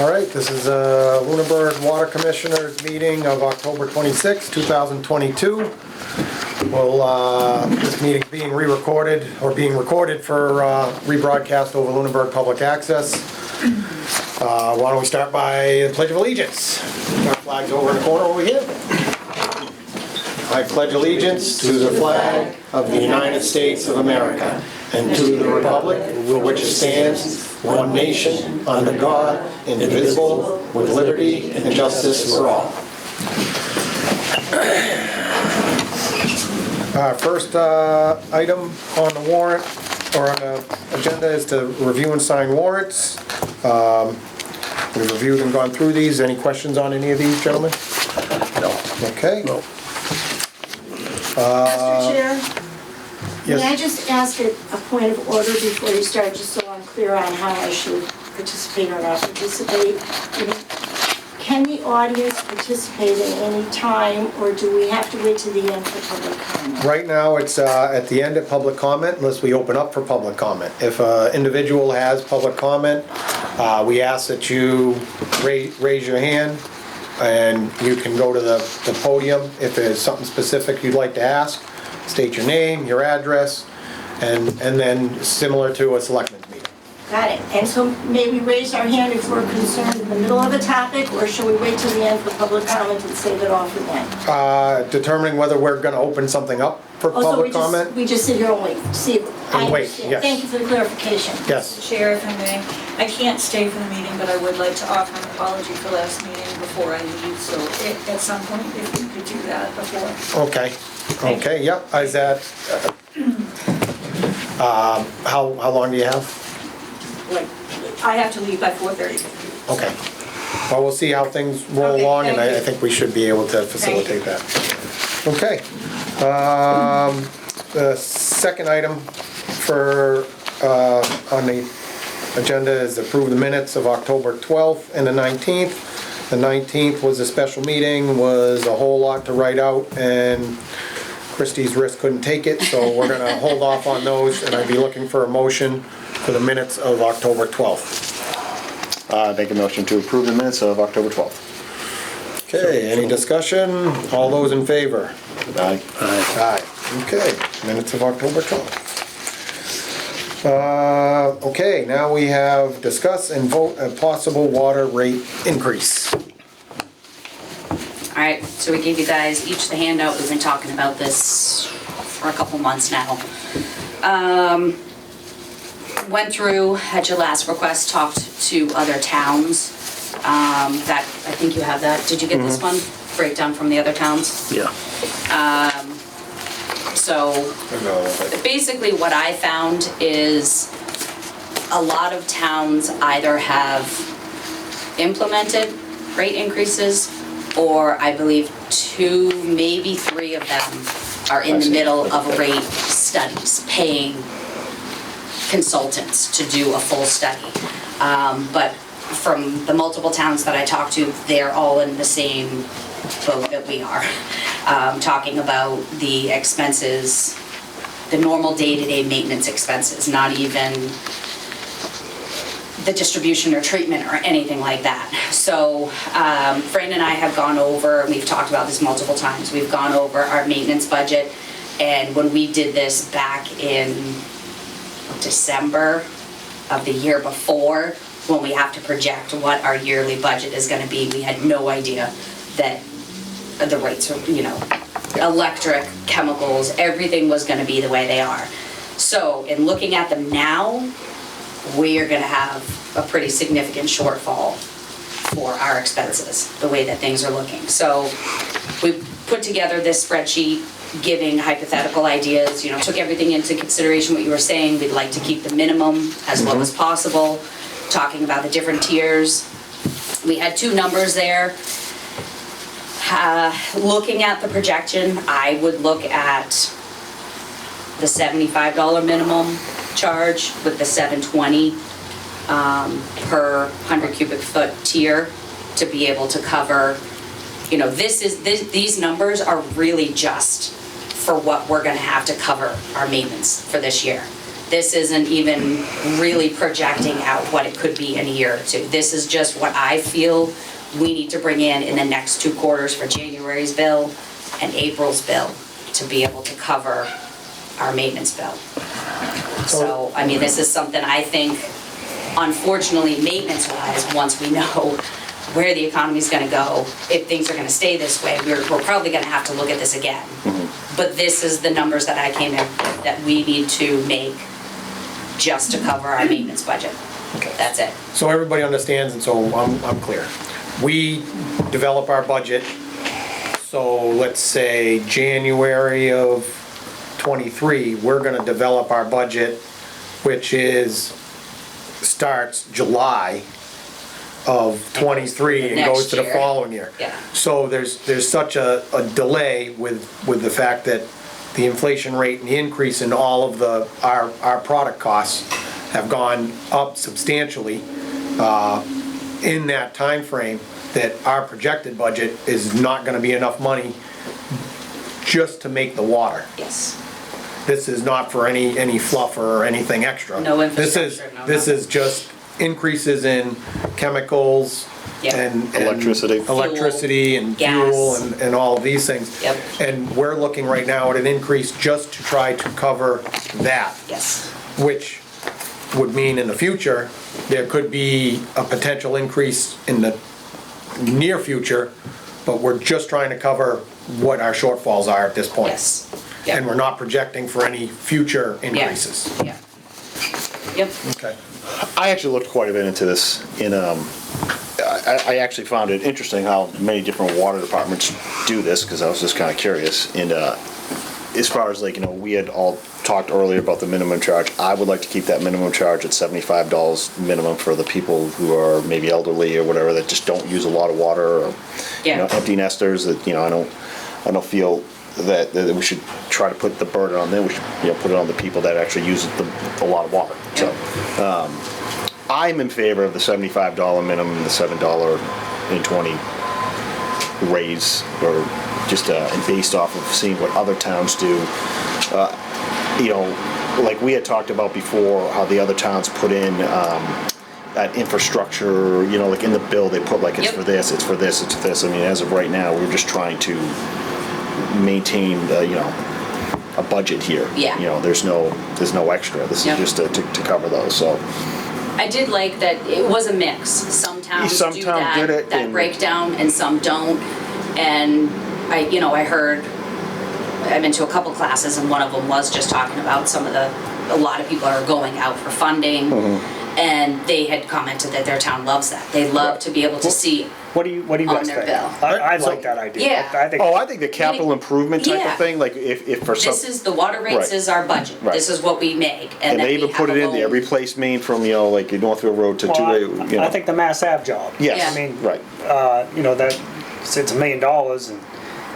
All right, this is Lunenburg Water Commissioners meeting of October 26, 2022. Well, this meeting being re-recorded, or being recorded for rebroadcast over Lunenburg Public Access. Why don't we start by the Pledge of Allegiance? Our flag's over in the corner over here. I pledge allegiance to the flag of the United States of America and to the republic for which it stands, one nation, under God, indivisible, with liberty and justice for all. Our first item on the warrant, or on the agenda, is to review and sign warrants. We've reviewed and gone through these. Any questions on any of these, gentlemen? No. Okay. No. Mr. Chair, Yes. may I just ask a point of order before you start, just so I'm clear on how I should participate or not participate? Can the audience participate at any time, or do we have to wait to the end for public comment? Right now, it's at the end of public comment, unless we open up for public comment. If an individual has public comment, we ask that you raise your hand, and you can go to the podium if there's something specific you'd like to ask. State your name, your address, and then similar to a selectmen's meeting. Got it. And so may we raise our hand if we're concerned in the middle of a topic, or shall we wait till the end for public comment and save it all for then? Determining whether we're going to open something up for public comment. We just sit here and wait, see if, I And wait, understand. yes. Thank you for the clarification. Yes. Chair, if I may, I can't stay for the meeting, but I would like to offer an apology for last meeting before I leave, so at some point, if we could do that before. Okay. Okay. Yep. Is that? How long do you have? Like, I have to leave by 4:30. Okay. Well, we'll see how things roll Okay, along, and thank I you. think we should be able to facilitate that. Okay. The second item for, on the agenda is approve the minutes of October 12th and the 19th. The 19th was a special meeting, was a whole lot to write out, and Christie's wrist couldn't take it, so we're gonna hold off on those, and I'd be looking for a motion for the minutes of October 12th. Make a motion to approve the minutes of October 12th. Okay, any discussion? All those in favor? Aye. Aye. Okay, minutes of October 12th. Okay, now we have discuss and vote a possible water rate increase. All right, so we gave you guys each the handout. We've been talking about this for a couple months now. Went through, at your last request, talked to other towns. That, I think you have that. Did you get this one? Breakdown from the other towns? Yeah. So basically what I found is a lot of towns either have implemented rate increases, or I believe 2, maybe 3 of them are in the middle of rate studies, paying consultants to do a full study. But from the multiple towns that I talked to, they're all in the same boat that we are. Talking about the expenses, the normal day-to-day maintenance expenses, not even the distribution or treatment or anything like that. So Fran and I have gone over, and we've talked about this multiple times, we've gone over our maintenance budget, and when we did this back in December of the year before, when we have to project what our yearly budget is going to be, we had no idea that the rates are, electric, chemicals, everything was going to be the way they are. So in looking at them now, we are going to have a pretty significant shortfall for our expenses, the way that things are looking. So we put together this spreadsheet giving hypothetical ideas, took everything into consideration, what you were saying. We'd like to keep the minimum as low as possible, talking about the different tiers. We had 2 numbers there. Looking at the projection, I would look at the $75 minimum charge with the $720 per 100 cubic foot tier to be able to cover, these numbers are really just for what we're gonna have to cover our maintenance for this year. This isn't even really projecting out what it could be in a year or two. This is just what I feel we need to bring in the next 2 quarters for January's bill and April's bill to be able to cover our maintenance bill. So, I mean, this is something I think, unfortunately, maintenance-wise, once we know where the economy's gonna go, if things are gonna stay this way, we're probably gonna have to look at this again. But this is the numbers that I came in with, that we need to make just to cover our maintenance budget. That's it. So everybody understands, and so I'm clear. We develop our budget, so let's say January of '23, we're gonna develop our budget, which starts July of '23 and goes to the Next year. following year. Yeah. So there's such a delay with the fact that the inflation rate and the increase in all of our product costs have gone up substantially in that time frame, that our projected budget is not gonna be enough money just to make the water. Yes. This is not for any fluff or anything extra. No infrastructure, no This nothing. is just increases in chemicals Yep. and Electricity. electricity and Gas. fuel and all of these things. Yep. And we're looking right now at an increase just to try to cover that, Yes. which would mean in the future, there could be a potential increase in the near future, but we're just trying to cover what our shortfalls are at this point. Yes. And we're not projecting for any future increases. Yeah. Yep. Okay. I actually looked quite a bit into this I actually found it interesting how many different water departments do this, because I was just kind of curious. And as far as we had all talked earlier about the minimum charge, I would like to keep that minimum charge at $75 minimum for the people who are maybe elderly or whatever, that just don't use a lot of water, or Yeah. empty nesters that I don't feel that we should try to put the burden on them. We should put it on the people that actually use a lot of water. So I'm in favor of the $75 minimum and the $7.20 raise, or just and based off of seeing what other towns do. Like we had talked about before, how the other towns put in that infrastructure, like in the bill they put it's Yep. for this, it's for this, it's for this. I mean, as of right now, we're just trying to maintain a budget here. Yeah. There's no extra. This Yep. is just to cover those. So I did like that it was a mix. Some towns Some do towns did it, that and- breakdown, and some don't. And I heard, I've been to a couple classes, and one of them was just talking about a lot of people are going out for funding, Mm-hmm. and they had commented that their town loves that. They love to be able to see, What do you on guys their think? bill. I So- like that idea. Yeah. I think, I think the capital improvement type Yeah. of thing, like if for some. this is, the water rates Right. is our budget. Right. This is what we make. And then they we even put have it a in there, loan. replace main from, like Northfield Road to well, two-way, I think the Mass Ave job. Yes. Yeah. I mean, Right. that it's $1 million,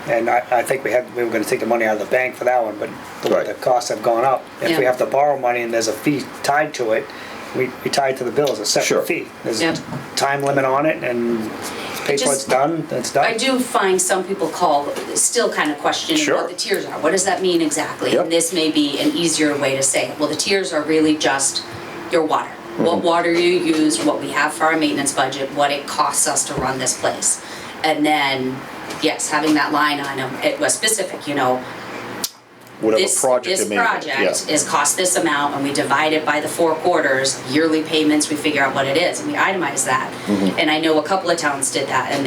and I think we were going to take the money out of the bank for that one, but Right. the costs have gone up. If we Yeah. have to borrow money and there's a fee tied to it, we tie it to the bill as a separate Sure. fee. There's Yeah. a time limit on it, and pay till it's just- done, it's done. I do find some people still kind of questioning Sure. what the tiers are. What does that mean exactly? Yep. And this may be an easier way to say it. Well, the tiers are really just your water. What water you use, what we have for our maintenance budget, what it costs us to run this place. And then, yes, having that line item, it was specific, whatever this project it may be. project is cost this amount, and we divide it by the 4 quarters, yearly payments, we figure out what it is, and we itemize that. Mm-hmm. And I know a couple of towns did that, and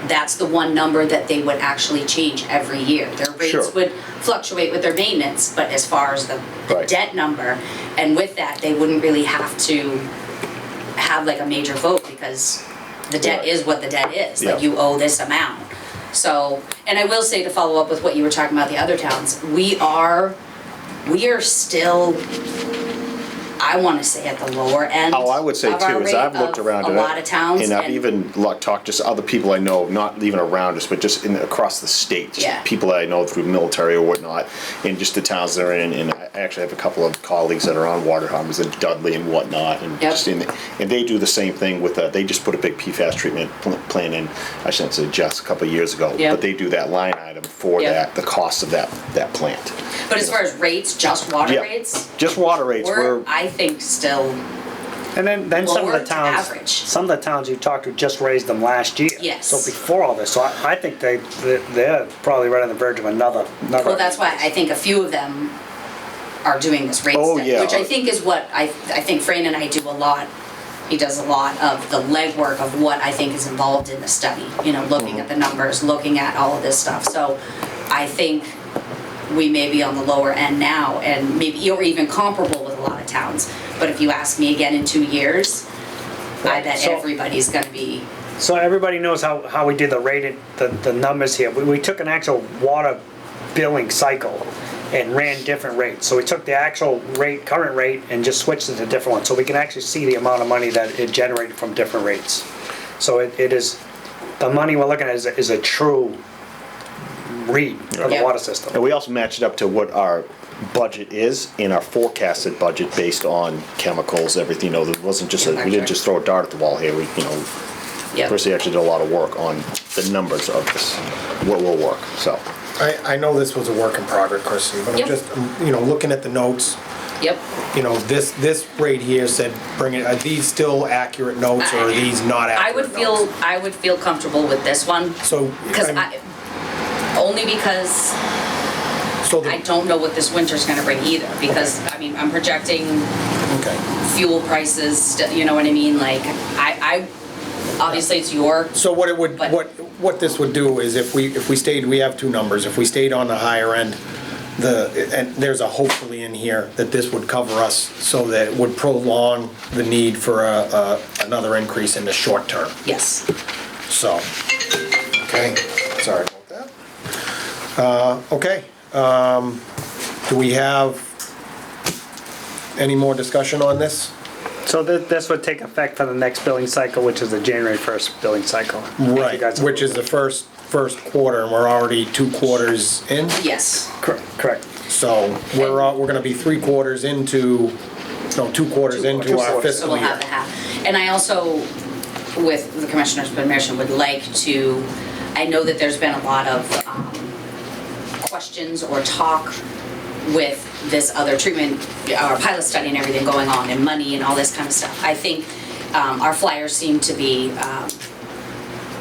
that's the one number that they would actually change every year. Their Sure. rates would fluctuate with their maintenance, but as far as the Right. debt number, and with that, they wouldn't really have to have like a major vote, because the debt Right. is what the debt is, Yeah. like you owe this amount. So, and I will say, to follow up with what you were talking about the other towns, we are still, I wanna say at the lower end. Oh, I would say of our too, is rate I've looked of around a it. lot of towns. And I've even talked just other people I know, not even around us, but just across the state. Just Yeah. people that I know through military or whatnot, and just the towns they're in. And I actually have a couple of colleagues that are on water departments in Dudley and whatnot. And Yep. just and they do the same thing with, they just put a big PFAS treatment plan in, I shouldn't say just, a couple of years ago. Yep. But they do that line item for Yep. that, the cost of that plant. But as far as rates, just water Yeah. rates, Just water rates, we're, I think, still, And then some of Lower the to towns, average. some of the towns you talked to just raised them last year. Yes. So before all this, so I think they're probably right on the verge of another. well, that's why I think a few of them are doing this rate Oh, study, yeah. which I think is what I think Fran and I do a lot. He does a lot of the legwork of what I think is involved in the study, you know, looking at the numbers, looking at all of this stuff. So I think we may be on the lower end now, and maybe, or even comparable with a lot of towns. But if you ask me again in 2 years, I bet So- everybody's gonna be, So everybody knows how we did the rated, the numbers here. We took an actual water billing cycle and ran different rates. So we took the actual rate, current rate, and just switched it to different ones. So we can actually see the amount of money that it generated from different rates. So it is, the money we're looking at is a true read of the Yeah. water system. And we also matched it up to what our budget is in our forecasted budget based on chemicals, everything, you know, there wasn't just, we didn't just throw a dart at the wall here, we, you know, yeah. Percy actually did a lot of work on the numbers of this, what will work, so. I know this was a work in progress, Christie, but I'm Yep. just, you know, looking at the notes, Yep. you know, this rate here said, bring it, are these still accurate notes or are these not accurate notes? I would feel comfortable with this one, So, because only because so I the, don't know what this winter's gonna bring either, because, I mean, I'm projecting okay. fuel prices, you know what I mean, like, I, obviously it's your, So what it would, But- what this would do is if we stayed, we have two numbers, if we stayed on the higher end, and there's a hopefully in here that this would cover us so that it would prolong the need for another increase in the short term. yes. So, okay, sorry about that. Okay, do we have any more discussion on this? So this would take effect for the next billing cycle, which is the January 1st billing cycle. If you Right, guys- which is the first quarter, and we're already 2 quarters in, Yes, Correct. so we're gonna be 3 quarters into, no, 2 quarters into our so fiscal we'll year. have the half. And I also, with the commissioner's permission, would like to, I know that there's been a lot of questions or talk with this other treatment, our pilot study and everything going on, and money and all this kind of stuff. I think our flyers seem to be,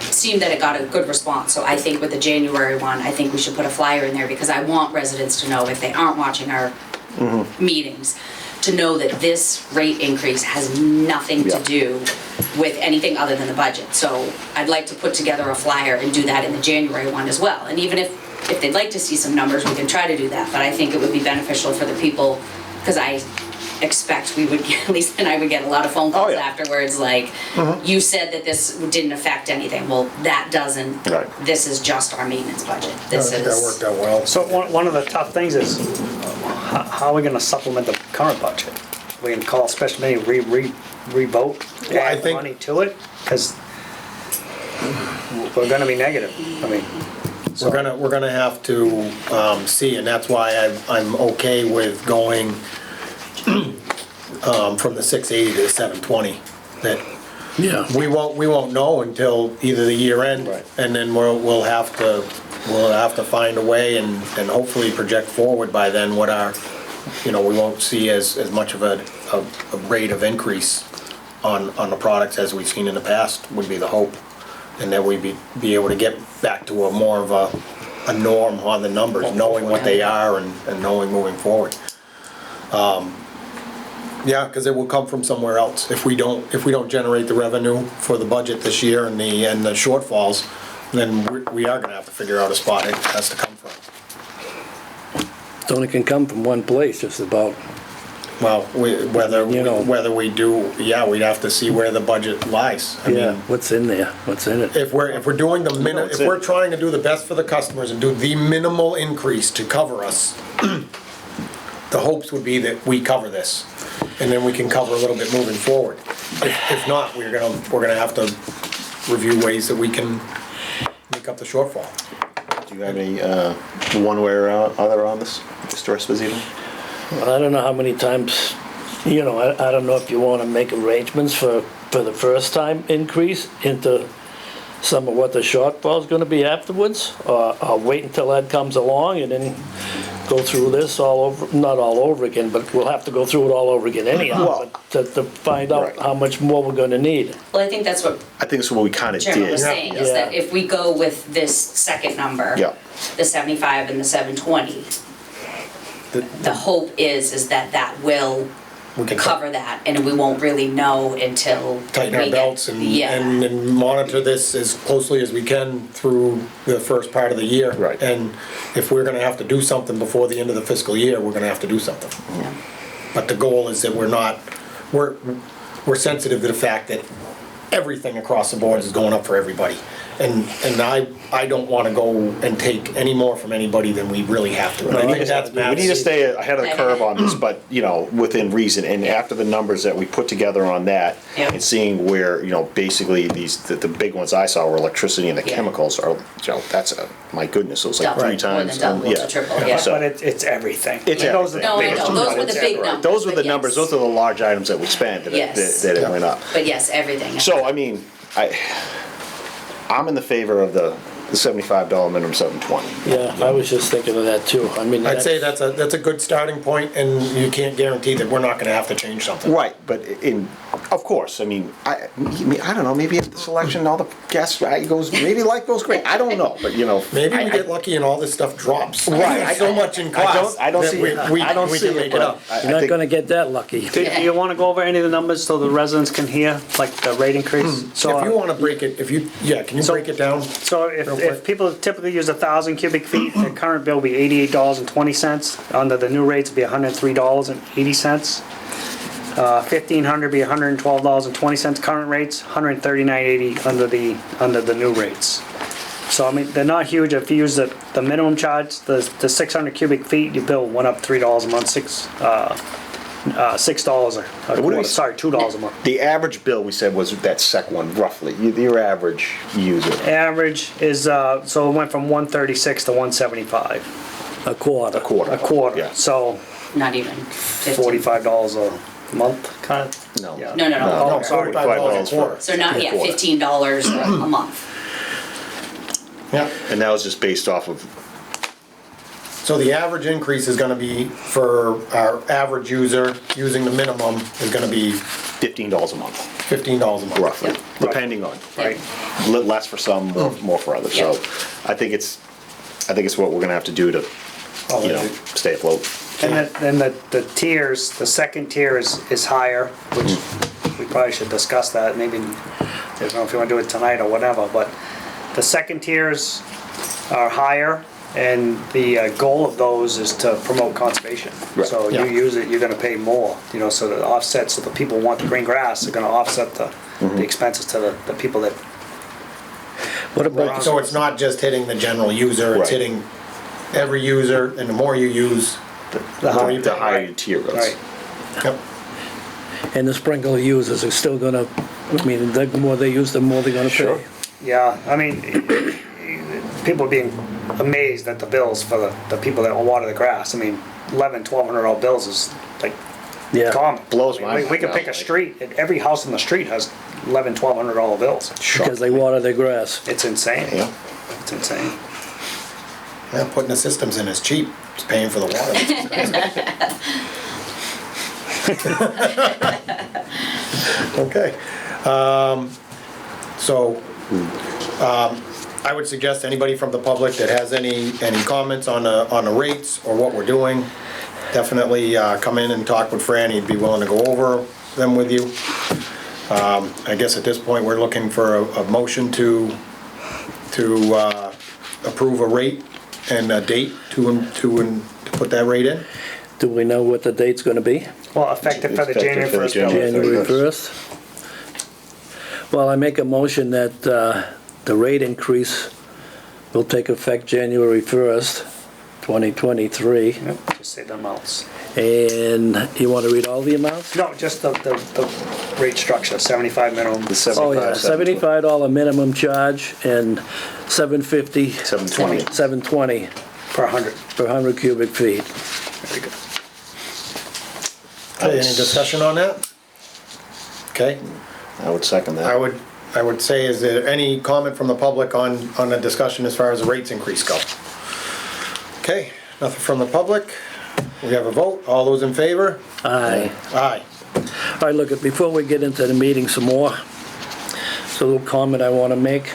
seem that it got a good response. So I think with the January one, I think we should put a flyer in there, because I want residents to know, if they aren't watching our meetings, to know that this rate increase has nothing to Yeah. do with anything other than the budget. So I'd like to put together a flyer and do that in the January one as well. And even if they'd like to see some numbers, we can try to do that. But I think it would be beneficial for the people, because I expect we would get, at least then I would get a lot of phone calls Oh, yeah. afterwards, like, you said that this didn't affect anything. Well, that doesn't. Right. This is just our maintenance budget. I This think that is. worked out well. So one of the tough things is, how are we gonna supplement the current budget? We can call a special meeting, re-vote, Well, I add think- money to it? Because we're gonna be negative, I mean. so- We're gonna have to see, and that's why I'm okay with going from the 680 to the 720. That Yeah. we won't know until either the year end, Right. and then we'll have to find a way and hopefully project forward by then what our, you know, we won't see as much of a rate of increase on the products as we've seen in the past, would be the hope. And that we'd be able to get back to a more of a norm on the numbers, knowing what they are and knowing moving forward. Yeah, because it will come from somewhere else. If we don't generate the revenue for the budget this year and the shortfalls, then we are gonna have to figure out a spot it has to come from. It only can come from one place, just about. Well, You know. whether we do, yeah, we'd have to see where the budget lies. I Yeah, mean, what's in there? What's in it? if we're doing the No, if it's we're it. trying to do the best for the customers and do the minimal increase to cover us, the hopes would be that we cover this. and then we can cover a little bit moving forward. If not, we're gonna have to review ways that we can make up the shortfall. Do you have any, one way or other on this, Mr. Esposito? I don't know how many times, you know, I don't know if you wanna make arrangements for the first time increase into some of what the shortfall's gonna be afterwards, or wait until that comes along and then go through this all over, not all over again, but we'll have to go through it all over again anyhow, but to find out Right. how much more we're gonna need. Well, I think that's what I think that's what we kinda Chairman did. was saying, is that Yeah. if we go with this second number, Yeah. the 75 and the 720, the hope is that will We can cover that, and we won't really know until tighten our we get- belts Yeah. and monitor this as closely as we can through the first part of the year. Right. And if we're gonna have to do something before the end of the fiscal year, we're gonna have to do something. Yeah. But the goal is that we're sensitive to the fact that everything across the board is going up for everybody. And I don't wanna go and take any more from anybody than we really have to. And I think that's We need to stay ahead of the curve on this, but, you know, within reason, and after the numbers that we put together on that, Yeah. and seeing where, you know, basically the big ones I saw were electricity and the Yeah. chemicals are, you know, that's my goodness, it was like Double, 3 more than times. double yeah. to triple, yeah. So- But it's everything. It's Those are the everything. No, I biggest know, those ones. were the big Right. numbers. Those were the but numbers, yes. those are the large items that we spent, Yes. that it went up. But yes, everything. So, I mean, I'm in the favor of the $75 minimum 720. Yeah, I was just thinking of that too. I mean, I'd say that's a good starting point, and you can't guarantee that we're not gonna have to change something. Right, but of course, I mean, I don't know, maybe at the selection, all the gas goes, maybe life goes great, I don't know, but you know. Maybe we I- get lucky and all this stuff drops. Right. So much in cost. I don't that see we- it. we- I don't we see can it, make it but up. I you're not think- gonna get that lucky. Do you want to go over any of the numbers so the residents can hear, like the rate increase? So, If you wanna break it, can you So- break it down? So if, Real quick. if people typically use 1,000 cubic feet, the current bill will be $88.20. Under the new rates, it'll be $103.80. 1,500 be $112.20 current rates, $139.80 under the new rates. So I mean, they're not huge. If you use the minimum charge, the 600 cubic feet, your bill went up $3 a month, $6 a What do we- quarter, sorry, $2 a month. The average bill, we said, was that sec one, roughly, your average user. Average is, so it went from 136 to 175, A quarter. A quarter. a quarter. Yeah. So Not even 50. $45 a month, kind of? No. Yeah. No, no, no. Oh, quarter. sorry. $45 a quarter. So not, yeah, Quarter. $15 a month. Yeah. And that was just based off of, So the average increase is gonna be, for our average user, using the minimum, is gonna be $15 a month, $15 a month. roughly, Yeah. depending on. Right. Less for some, more for others, so Yeah. I think it's what we're gonna have to do to, you know, stay afloat. And then the tiers, the second tier is higher, which we probably should discuss that, maybe, I don't know if you wanna do it tonight or whatever, but the second tiers are higher, and the goal of those is to promote conservation. Right. So you Yeah. use it, you're gonna pay more, you know, so the offsets, so the people who want the green grass are gonna offset the expenses to the people that, What about, So it's not just hitting the general user, it's Right. hitting every user, and the more you use, the more high. you The pay. higher your tier goes. Right. Yep. and the sprinkler users are still gonna, I mean, the more they use, the more they're gonna Sure. pay. Yeah, I mean, people are being amazed at the bills for the people that water the grass. I mean, $1,100-$1,200 bills is like Yeah. common. Blows I mean, my We mind can now, pick a like- street, and every house on the street has $1,100-$1,200 bills. Because they water their grass. It's insane. Yeah. It's insane. Yeah, putting the systems in is cheap, it's paying for the water. Okay, so, I would suggest anybody from the public that has any comments on the rates or what we're doing, definitely, come in and talk with Fran, he'd be willing to go over them with you. I guess at this point, we're looking for a motion to approve a rate and a date to put that rate in. Do we know what the date's gonna be? Well, effective for the Effective January for the 1st bill. January 1st? Well, I make a motion that the rate increase will take effect January 1st, 2023, Yep, just say the amounts. And you want to read all the amounts? No, just the rate structure, 75 minimum. The 75, Oh, yeah, $75 minimum charge and $7.50. 720. $7.20 Per 100. per 100 cubic feet. Very good. Okay, any discussion on that? Okay, I would second that. I would say, is there any comment from the public on the discussion as far as the rates increase go? Okay, nothing from the public. We have a vote. All those in favor? Aye. Aye. All right, look, before we get into the meeting some more, it's a little comment I want to make.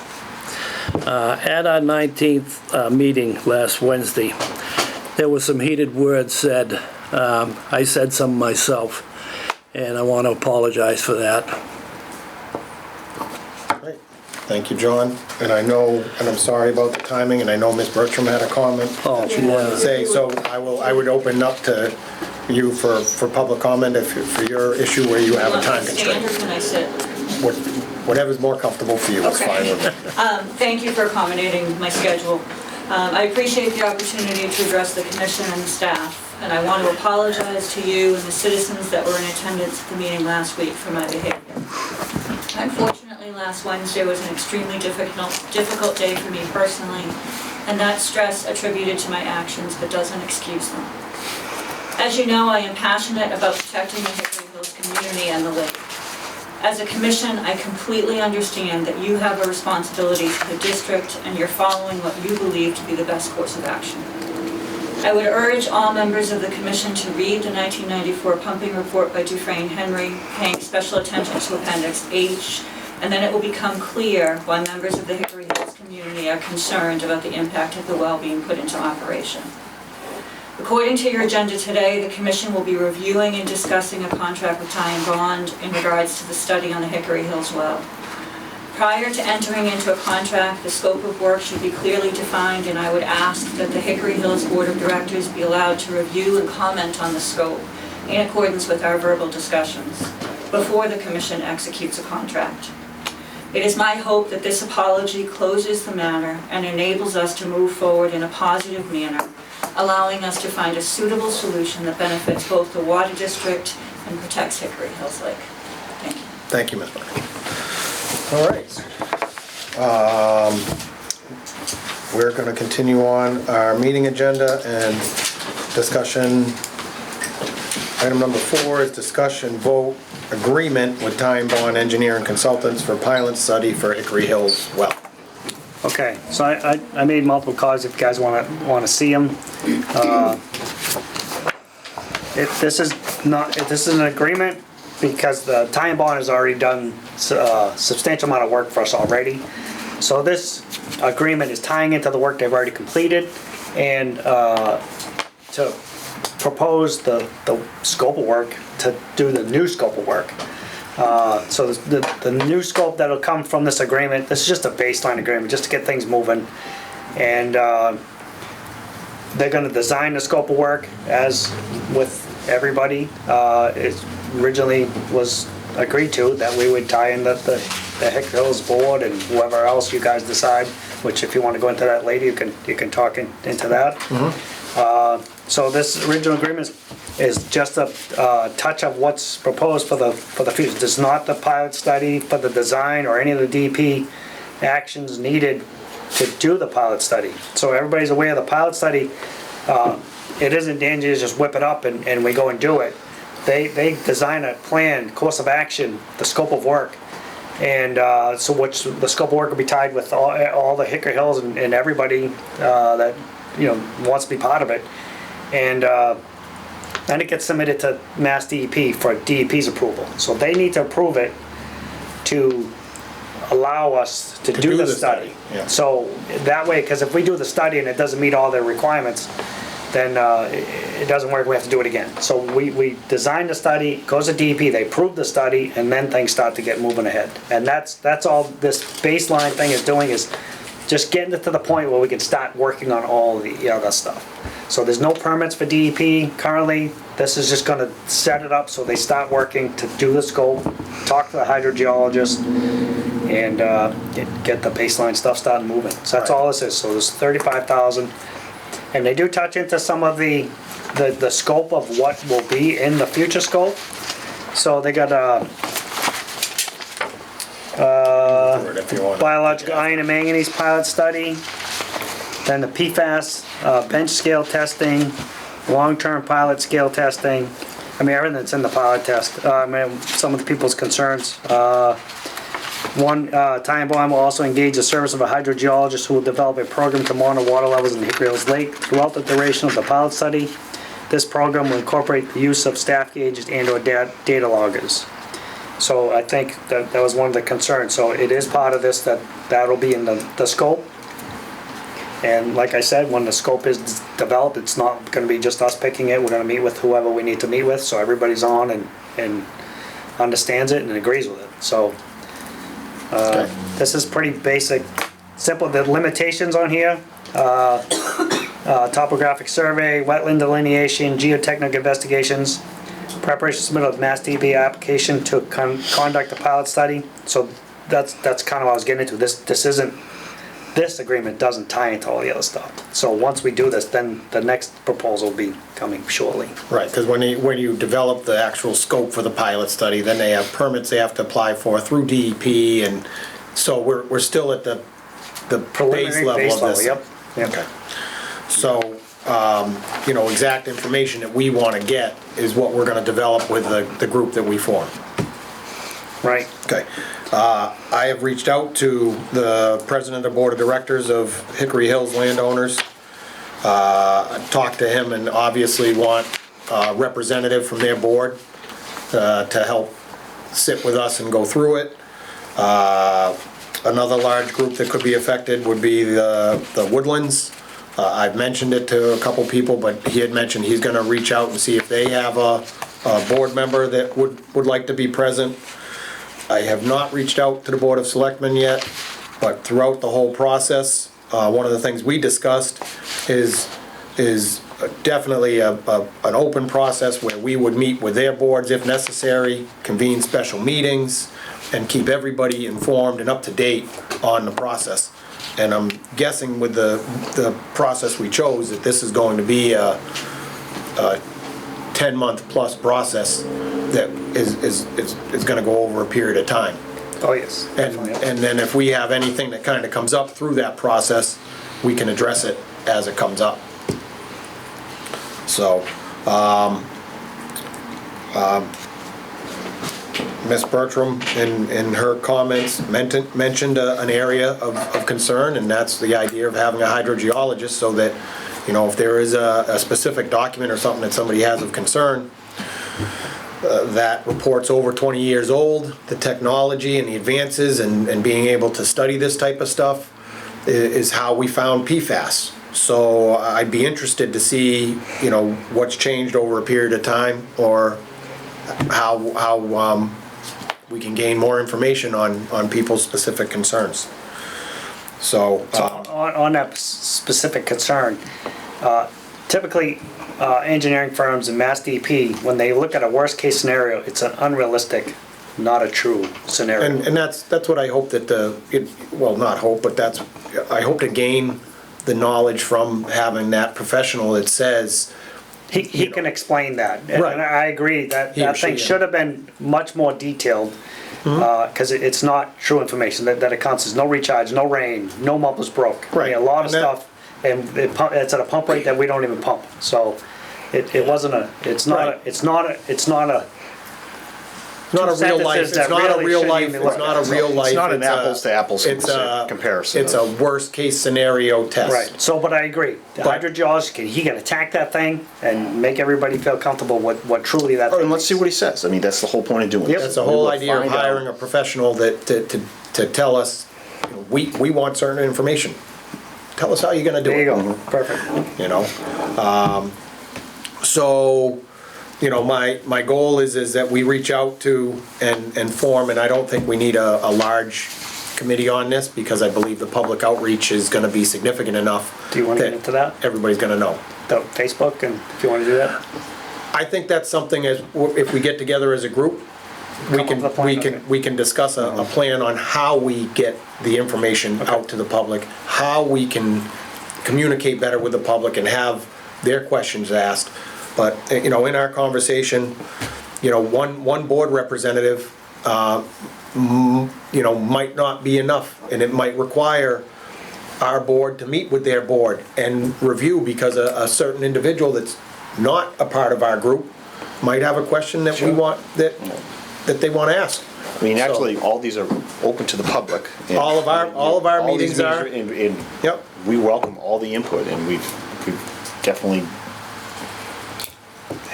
At our 19th meeting last Wednesday, there was some heated words said. I said some myself, and I want to apologize for that. Great. Thank you, John. And I know, and I'm sorry about the timing, and I know Ms. Bertram had a comment Oh, she wanted to yeah. say, so I would open up to you for public comment for your issue where you have a time Stand or constraint. can I sit? Whatever's more comfortable for you, it's fine Okay. with me. Thank you for accommodating my schedule. I appreciate the opportunity to address the commission and the staff, and I want to apologize to you and the citizens that were in attendance at the meeting last week for my behavior. Unfortunately, last Wednesday was an extremely difficult day for me personally, and that stress attributed to my actions but doesn't excuse them. As you know, I am passionate about protecting the Hickory Hills community and the lake. As a commission, I completely understand that you have a responsibility to the district and you're following what you believe to be the best course of action. I would urge all members of the commission to read the 1994 pumping report by Dufresne Henry, paying special attention to Appendix H, and then it will become clear why members of the Hickory Hills community are concerned about the impact of the well being put into operation. According to your agenda today, the commission will be reviewing and discussing a contract with Ty and Bond in regards to the study on the Hickory Hills well. Prior to entering into a contract, the scope of work should be clearly defined, and I would ask that the Hickory Hills Board of Directors be allowed to review and comment on the scope in accordance with our verbal discussions before the commission executes a contract. It is my hope that this apology closes the matter and enables us to move forward in a positive manner, allowing us to find a suitable solution that benefits both the water district and protects Hickory Hills Lake. Thank you. Thank you, Ms. Bertram. All right. We're going to continue on our meeting agenda and discussion. Item number 4 is discussion vote agreement with Ty and Bond Engineering Consultants for pilot study for Hickory Hills well. Okay, so I made multiple calls if you guys want to see them. This is an agreement because the Ty and Bond has already done a substantial amount of work for us already. So this agreement is tying into the work they've already completed and to propose the scope of work to do the new scope of work. So the new scope that'll come from this agreement, this is just a baseline agreement, just to get things moving. And they're gonna design the scope of work as with everybody. It originally was agreed to that we would tie in the Hickory Hills board and whoever else you guys decide, which if you wanna go into that later, you can talk into that. So this original agreement is just a touch of what's proposed for the future. It's not the pilot study for the design or any of the DP actions needed to do the pilot study. So everybody's aware the pilot study, it isn't dangerous to just whip it up and we go and do it. They design a plan, course of action, the scope of work. And so which the scope of work will be tied with all the Hickory Hills and everybody that wants to be part of it. And then it gets submitted to Mass DEP for DEP's approval. So they need to approve it to allow us to do the study. Yeah. So that way, because if we do the study and it doesn't meet all their requirements, then it doesn't work, we have to do it again. So we design the study, goes to DEP, they approve the study, and then things start to get moving ahead. And that's all this baseline thing is doing, is just getting it to the point where we can start working on all the other stuff. So there's no permits for DEP currently. This is just gonna set it up so they start working to do the scope, talk to the hydrogeologist, and get the baseline stuff started moving. So that's all this is. So there's $35,000. And they do touch into some of the scope of what will be in the future scope. So they got If you want. biological iron and manganese pilot study, then the PFAS bench scale testing, long-term pilot scale testing. I mean, everything that's in the pilot test. I mean, some of the people's concerns. Ty and Bond will also engage the service of a hydrogeologist who will develop a program to monitor water levels in Hickory Hills Lake throughout the duration of the pilot study. This program will incorporate the use of staff gauges and/or data loggers. So I think that was one of the concerns. So it is part of this, that'll be in the scope. And like I said, when the scope is developed, it's not gonna be just us picking it. We're gonna meet with whoever we need to meet with, so everybody's on and understands it and agrees with it. So this is pretty basic, simple. The limitations on here, topographic survey, wetland delineation, geotechnical investigations, preparation submittal of Mass DB application to conduct a pilot study. So that's kind of what I was getting into. This agreement doesn't tie into all the other stuff. So once we do this, then the next proposal will be coming shortly. Right, because when you develop the actual scope for the pilot study, then they have permits they have to apply for through DEP, and so we're still at the base Preliminary level base of level, this. yep. Okay. So, exact information that we want to get is what we're going to develop with the group that we form. Right. Okay. I have reached out to the president of the board of directors of Hickory Hills Landowners. Talked to him and obviously want a representative from their board to help sit with us and go through it. Another large group that could be affected would be the Woodlands. I've mentioned it to a couple people, but he had mentioned he's gonna reach out and see if they have a board member that would like to be present. I have not reached out to the Board of Selectmen yet, but throughout the whole process, one of the things we discussed is definitely an open process where we would meet with their boards if necessary, convene special meetings, and keep everybody informed and up to date on the process. And I'm guessing with the process we chose, that this is going to be a 10-month plus process that is gonna go over a period of time. Oh, yes. Definitely. And then if we have anything that kind of comes up through that process, we can address it as it comes up. So, Ms. Bertram, in her comments, mentioned an area of concern, and that's the idea of having a hydrogeologist so that, if there is a specific document or something that somebody has of concern, that report's over 20 years old, the technology and the advances and being able to study this type of stuff is how we found PFAS. So I'd be interested to see, what's changed over a period of time, or how we can gain more information on people's specific concerns. So, On that specific concern, typically, engineering firms and Mass DEP, when they look at a worst-case scenario, it's an unrealistic, not a true scenario. and that's what I hope that not hope, but I hope to gain the knowledge from having that professional that says, He can explain that. Right. And I agree that He or that she, thing yeah. should have been much more detailed, because it's not true information, that it counts as no recharge, no rain, no mump was broke. I mean, Right. a lot of And that- stuff, and it's at a pump rate that we don't even pump. So it wasn't it's not Right. it's not a not a real life, sentences it's that not a really real shouldn't life, even it's look not a at. real life. It's not an a- apples to apples it's a- comparison. It's a worst-case scenario test. right. So, but I agree. The But- hydrogeologist he can attack that thing and make everybody feel comfortable what truly that. Oh, thing and let's is. see what he says. I mean, that's the whole point of doing Yep. this. That's the We whole will idea of find out. hiring a professional that, to tell us, we want certain information. Tell us how you're gonna do There it. you go. Perfect. So, my goal is that we reach out to and form, and I don't think we need a large committee on this, because I believe the public outreach is gonna be significant enough. Do you want to get into that? Everybody's gonna know. The Facebook, and if you want to do that. I think that's something, if we get together as a group, we Come up can, with a plan, okay. we can discuss a plan on how we get the information out to the public, how we can communicate better with the public and have their questions asked. But, you know, in our conversation, you know, one board representative, you know, might not be enough, and it might require our board to meet with their board and review, because a certain individual that's not a part of our group might have a question that we want, that they want to ask. I mean, actually, all these are open to the public. and- All of our all these meetings are. and Yep. we welcome all the input, and we've definitely,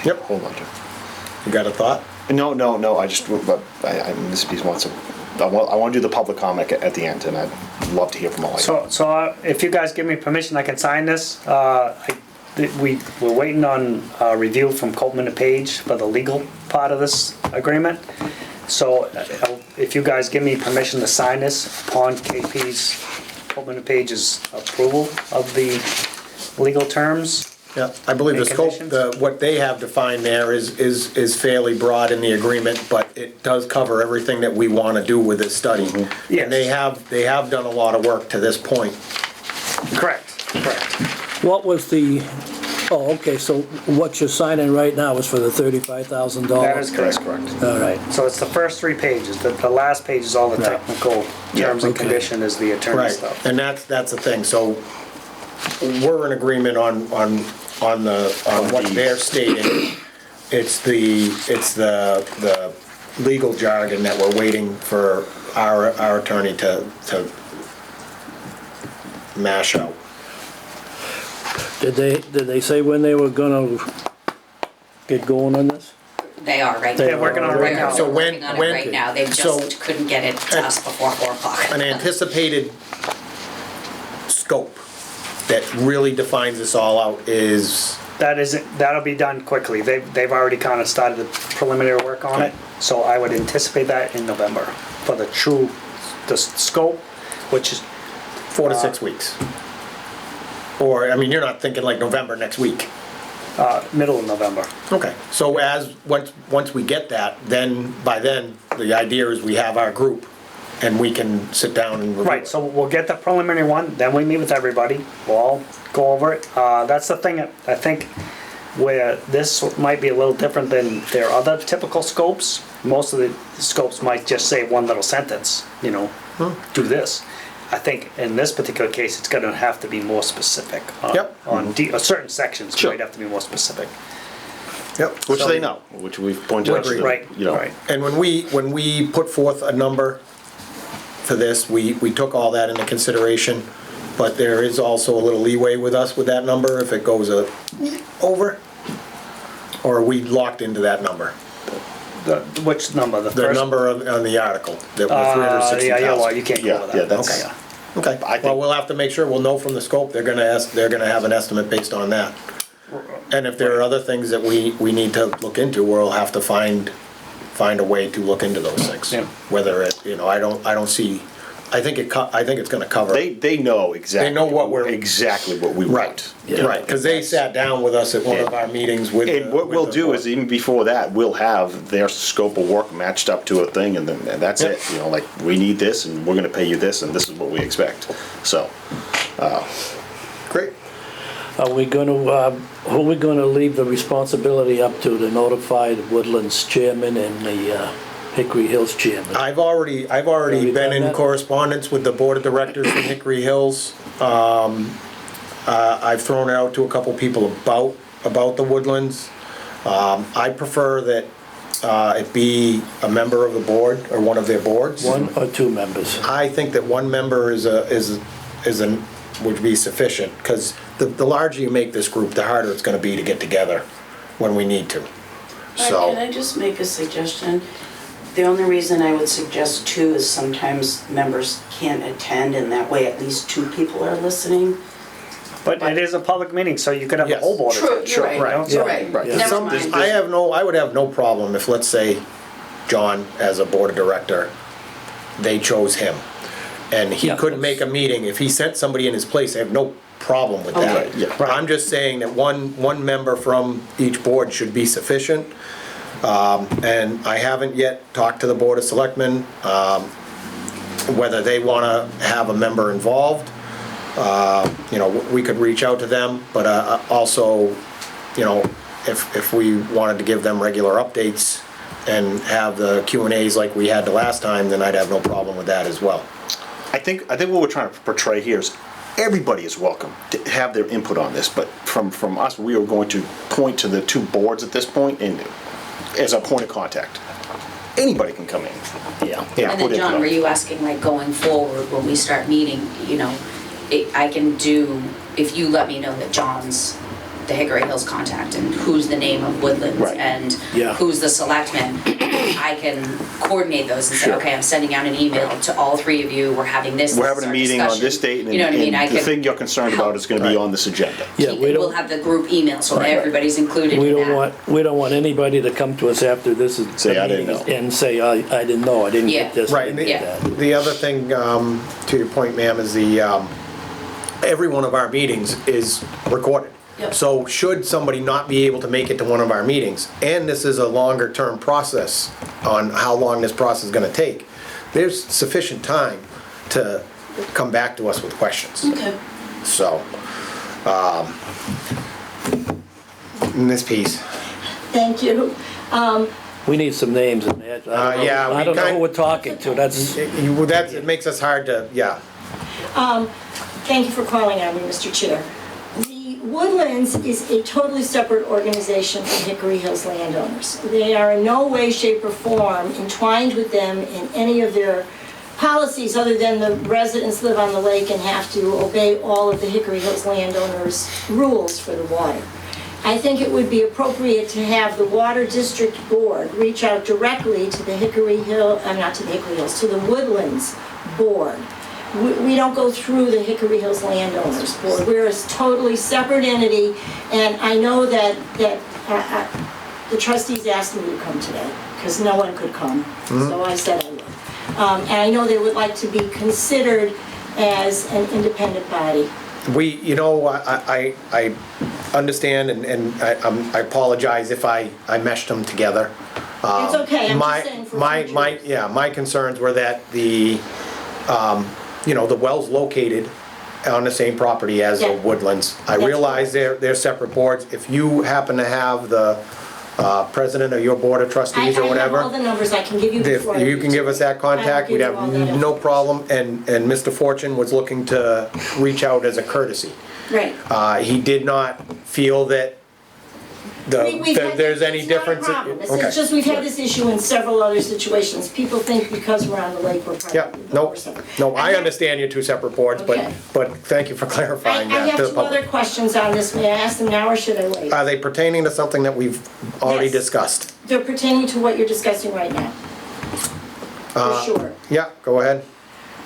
Yep. hold on, Jim. You got a thought? No, I just, but this piece wants to, I want to do the public comment at the end, and I'd love to hear from all of you. So if you guys give me permission, I can sign this. We're waiting on a review from Coleman and Page for the legal part of this agreement. So if you guys give me permission to sign this upon KP's, Coleman and Page's approval of the legal terms. Yeah, I believe the Any scope, conditions? what they have defined there is fairly broad in the agreement, but it does cover everything that we want to do with this study. Yes. And they have done a lot of work to this point. Correct. What was the, oh, okay, so what you're signing right now is for the $35,000? That is That's correct. correct. All right. So it's the first 3 pages. The last page is all the Right. technical terms and okay. condition is the attorney Right, stuff. and that's the thing, so we're in agreement on what they're stating. It's the legal jargon that we're waiting for our attorney to mash out. Did they say when they were gonna get going on this? They are right now. They're working on it right now. So They're when- working on when- it right now. They so- just couldn't get it to us before 4 o'clock. An anticipated scope that really defines this all out is, That'll be done quickly. They've already kind of started the preliminary work on it. So I would anticipate that in November for the scope, which is 4 to 6 weeks. Or, I mean, you're not thinking like November next week. middle of November. Okay, so once we get that, then, by then, the idea is we have our group and we can sit down and review Right, it. so we'll get the preliminary one, then we meet with everybody, we'll all go over it. That's the thing, I think, where this might be a little different than their other typical scopes. Most of the scopes might just say one little sentence, you know, do this. I think in this particular case, it's gonna have to be more specific. Yep. On certain sections, Sure. might have to be more specific. Yep. Which So- they know, which we've pointed out to them, Right, you know. right. And when we put forth a number for this, we took all that into consideration, but there is also a little leeway with us with that number if it goes over, or are we locked into that number? Which number, the The first? number on the article, that was Yeah, well, 360,000. you can't go Yeah, over that. yeah, that's- Okay. Okay, I think- well, we'll have to make sure, we'll know from the scope, they're gonna have an estimate based on that. And if there are other things that we need to look into, we'll have to find a way to look into those things. Yeah. Whether it, you know, I don't see, I think it's gonna cover. They know exactly. They know what we're- Exactly what we Right, want. right, because they sat down with us at one of our meetings with. And what we'll do is, even before that, we'll have their scope of work matched up to a thing, and then and that's it. You know, like, we need this, and we're gonna pay you this, and this is what we expect. So, Great. Are we gonna, who are we gonna leave the responsibility up to notify the Woodlands chairman and the Hickory Hills chairman? I've already Have you been done in that? correspondence with the board of directors from Hickory Hills. I've thrown it out to a couple people about the Woodlands. I prefer that it be a member of the board or one of their boards. One or two members? I think that one member would be sufficient, because the larger you make this group, the harder it's gonna be to get together when we need to. So. Can I just make a suggestion? The only reason I would suggest two is sometimes members can't attend, and that way at least two people are listening. But it is a public meeting, so you could have the Yes. whole board. True, attend. you're right, right, you're yeah, right. right. Never Some- mind. I would have no problem if, let's say, John, as a board of director, they chose him, and he Yeah. couldn't make a meeting, if he sent somebody in his place, I have no problem with that. Okay. Yeah. I'm just saying that one member from each board should be sufficient. And I haven't yet talked to the Board of Selectmen, whether they wanna have a member involved. you know, we could reach out to them, but also, you know, if we wanted to give them regular updates and have the Q&As like we had the last time, then I'd have no problem with that as well. I think what we're trying to portray here is everybody is welcome to have their input on this, but from us, we are going to point to the two boards at this point and as a point of contact. Anybody can come in. Yeah. Yeah, And put then, John, input were on. you asking, like, going forward, when we start meeting, you know, I can do, if you let me know that John's the Hickory Hills contact and who's the name of Woodlands Right. and Yeah. who's the selectman, I can coordinate those and say, Sure. okay, I'm sending out an email to all three of you, we're having this. We're this having is a our meeting on discussion. this date, You know what I mean? I and the can thing you're concerned about is gonna be Right. on this agenda. Yeah, keep we it, we'll don't, have the group email so Right. everybody's included we in don't that. want anybody to come to us after this is. Say, "I didn't the meeting know." And say, I didn't know, I didn't Yeah. get this. I Right, didn't and get that. the other thing, to your point, ma'am, is every one of our meetings is recorded. Yep. So should somebody not be able to make it to one of our meetings, and this is a longer term process on how long this process is gonna take, there's sufficient time to come back to us with questions. Okay. So, in this piece, Thank you. We need some names in there. yeah, we I don't know kind- who we're talking to, that's, it makes us hard to, yeah. Thank you for calling on me, Mr. Chair. The Woodlands is a totally separate organization from Hickory Hills landowners. They are in no way, shape, or form entwined with them in any of their policies, other than the residents live on the lake and have to obey all of the Hickory Hills landowners' rules for the water. I think it would be appropriate to have the Water District Board reach out directly to the Hickory Hill, not to the Hickory Hills, to the Woodlands Board. We don't go through the Hickory Hills Landowners Board. We're a totally separate entity, and I know that the trustees asked me to come today, because no one could come, so I said I would. And I know they would like to be considered as an independent body. We, you know, I understand, and I apologize if I meshed them together. It's okay, I'm My- just saying for my- future. my Yeah, my concerns were that the well's located on the same property as the Yeah. Woodlands. I That's realize they're separate boards. If you happen to have the president of your board of trustees or I whatever. have all the numbers I can give you If before. I you leave can give us that contact, we'd I will have give you all that no information. problem, and Mr. Fortune was looking to reach out as a courtesy. Right. He did not feel that We've had there's this- any it's not a difference. problem. It's Okay. just we've had this issue in several other situations. People think because we're on the lake, we're Yeah, probably. no, I understand you're two separate boards, Okay. but thank you for I clarifying that have to the two other public. questions on this. May I ask them now or should I wait? Are they pertaining to something that we've already Yes. discussed? They're pertaining to what you're discussing right now. For sure. Yeah, go ahead.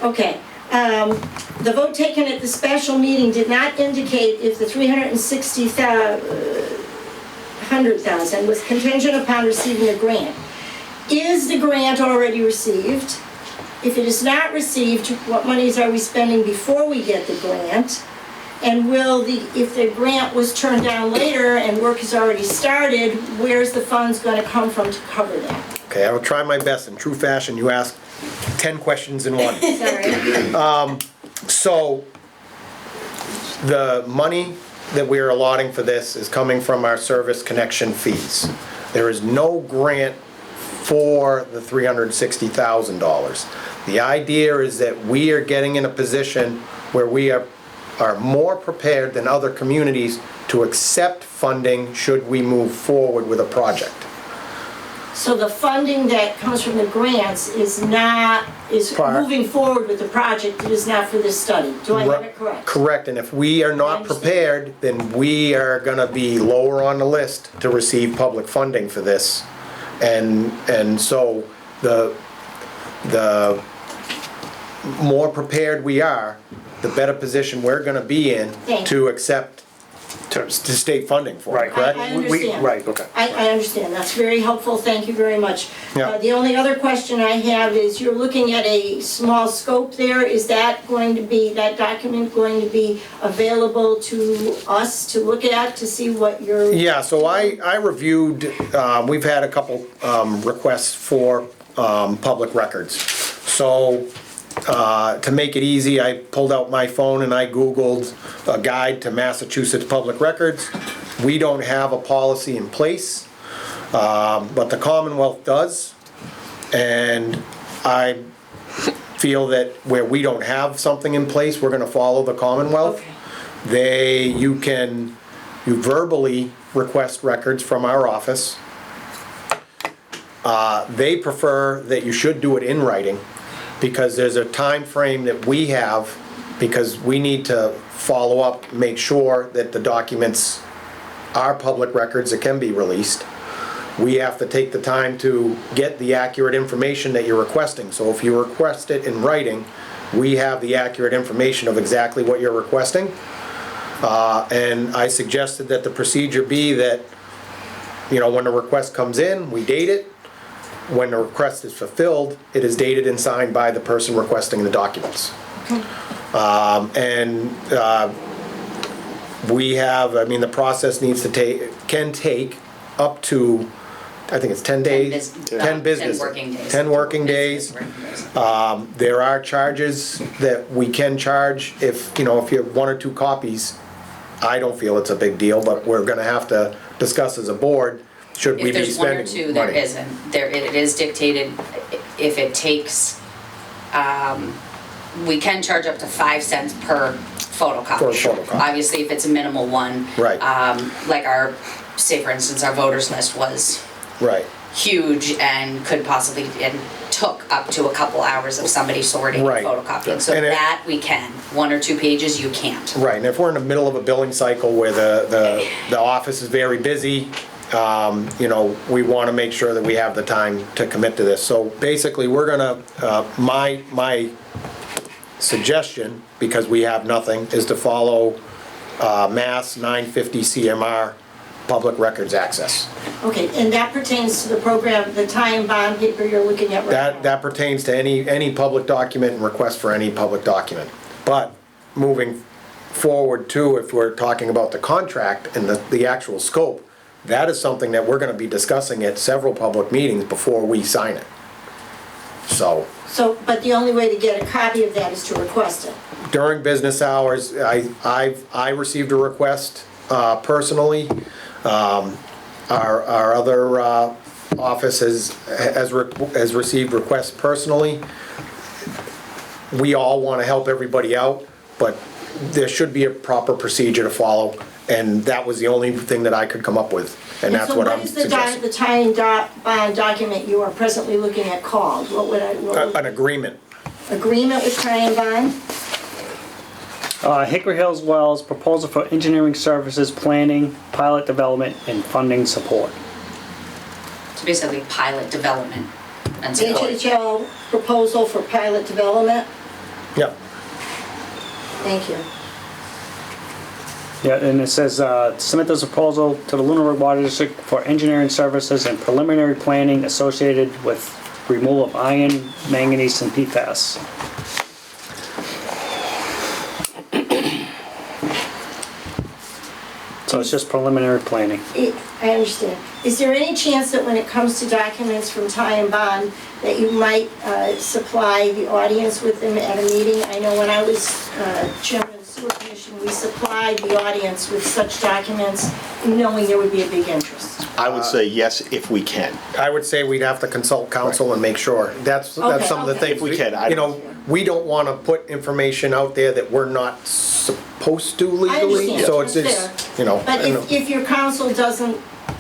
Okay. The vote taken at the special meeting did not indicate if the 360,000 was contingent upon receiving a grant. Is the grant already received? If it is not received, what monies are we spending before we get the grant? And if the grant was turned down later and work has already started, where's the funds gonna come from to cover that? Okay, I will try my best. In true fashion, you asked 10 questions in one. Sorry. So, the money that we're allotting for this is coming from our service connection fees. There is no grant for the $360,000. The idea is that we are getting in a position where we are more prepared than other communities to accept funding should we move forward with a project. So the funding that comes from the grants is Part- moving forward with the project, it is not for this study. Do I have it correct? Correct, and if we are I not understand. prepared, then we are gonna be lower on the list to receive public funding for this. And so the more prepared we are, the better position we're gonna be in Thank to accept to state funding for it, Right. correct? I understand. Right, okay. I understand, that's very helpful, thank you very much. Yeah. The only other question I have is, you're looking at a small scope there, is that document going to be available to us to look at, to see what you're? Yeah, so I reviewed, we've had a couple requests for public records. So to make it easy, I pulled out my phone and I Googled a guide to Massachusetts Public Records. We don't have a policy in place, but the Commonwealth does. And I feel that where we don't have something in place, we're gonna follow the Commonwealth. You verbally request records from our office. They prefer that you should do it in writing, because there's a time frame that we have, because we need to follow up, make sure that the documents are public records that can be released. We have to take the time to get the accurate information that you're requesting. So if you request it in writing, we have the accurate information of exactly what you're requesting. And I suggested that the procedure be that, you know, when the request comes in, we date it. When the request is fulfilled, it is dated and signed by the person requesting the documents. We have, I mean, the process can take up to, I think it's 10 days. 10 business. 10 working days. 10 working days. There are charges that we can charge if, you know, if you have 1 or 2 copies. I don't feel it's a big deal, but we're gonna have to discuss as a board, should we If be there's 1 spending or money? 2, there isn't. It is dictated, if it takes, we can charge up to 5 cents per photocopy. For a photocopy. Obviously, if it's a minimal one. Right. Like say for instance, our voters list was Right, huge and could possibly, and took up to a couple hours of somebody sorting and Right. photocopying. So And it- that we can. 1 or 2 pages, you can't. right, and if we're in the middle of a billing cycle where the office is very busy, you know, we wanna make sure that we have the time to commit to this. So basically, we're gonna, my suggestion, because we have nothing, is to follow Mass 950 CMR, Public Records Access. Okay, and that pertains to the program, the tie and bond paper you're looking at right now? That pertains to any public document and request for any public document. But moving forward too, if we're talking about the contract and the actual scope, that is something that we're gonna be discussing at several public meetings before we sign it. So But the only way to get a copy of that is to request it? during business hours, I received a request personally. Our other office has received requests personally. We all want to help everybody out, but there should be a proper procedure to follow, and that was the only thing that I could come up with, and that's what I'm So what suggesting. is the tie and bond document you are presently looking at called? What would An agreement. agreement with tie and bond? Hickory Hills Wells, proposal for engineering services, planning, pilot development, and funding support. So basically pilot development and support. HHL proposal for pilot development? Yep. Thank you. Yeah, and it says, submit this proposal to the Lunenburg Water District for engineering services and preliminary planning associated with removal of iron, manganese, and PFAS. So it's just preliminary planning. I understand. Is there any chance that when it comes to documents from Ty and Bond, that you might supply the audience with them at a meeting? I know when I was chairman of the sewer commission, we supplied the audience with such documents, knowing there would be a big interest. I would say yes, if we can. I would say we'd have to consult counsel and make sure. That's Okay, some of the okay. things. If we can, You know, we don't want to put information out there that we're not supposed to legally. understand. So it's, That's you know. But if your council doesn't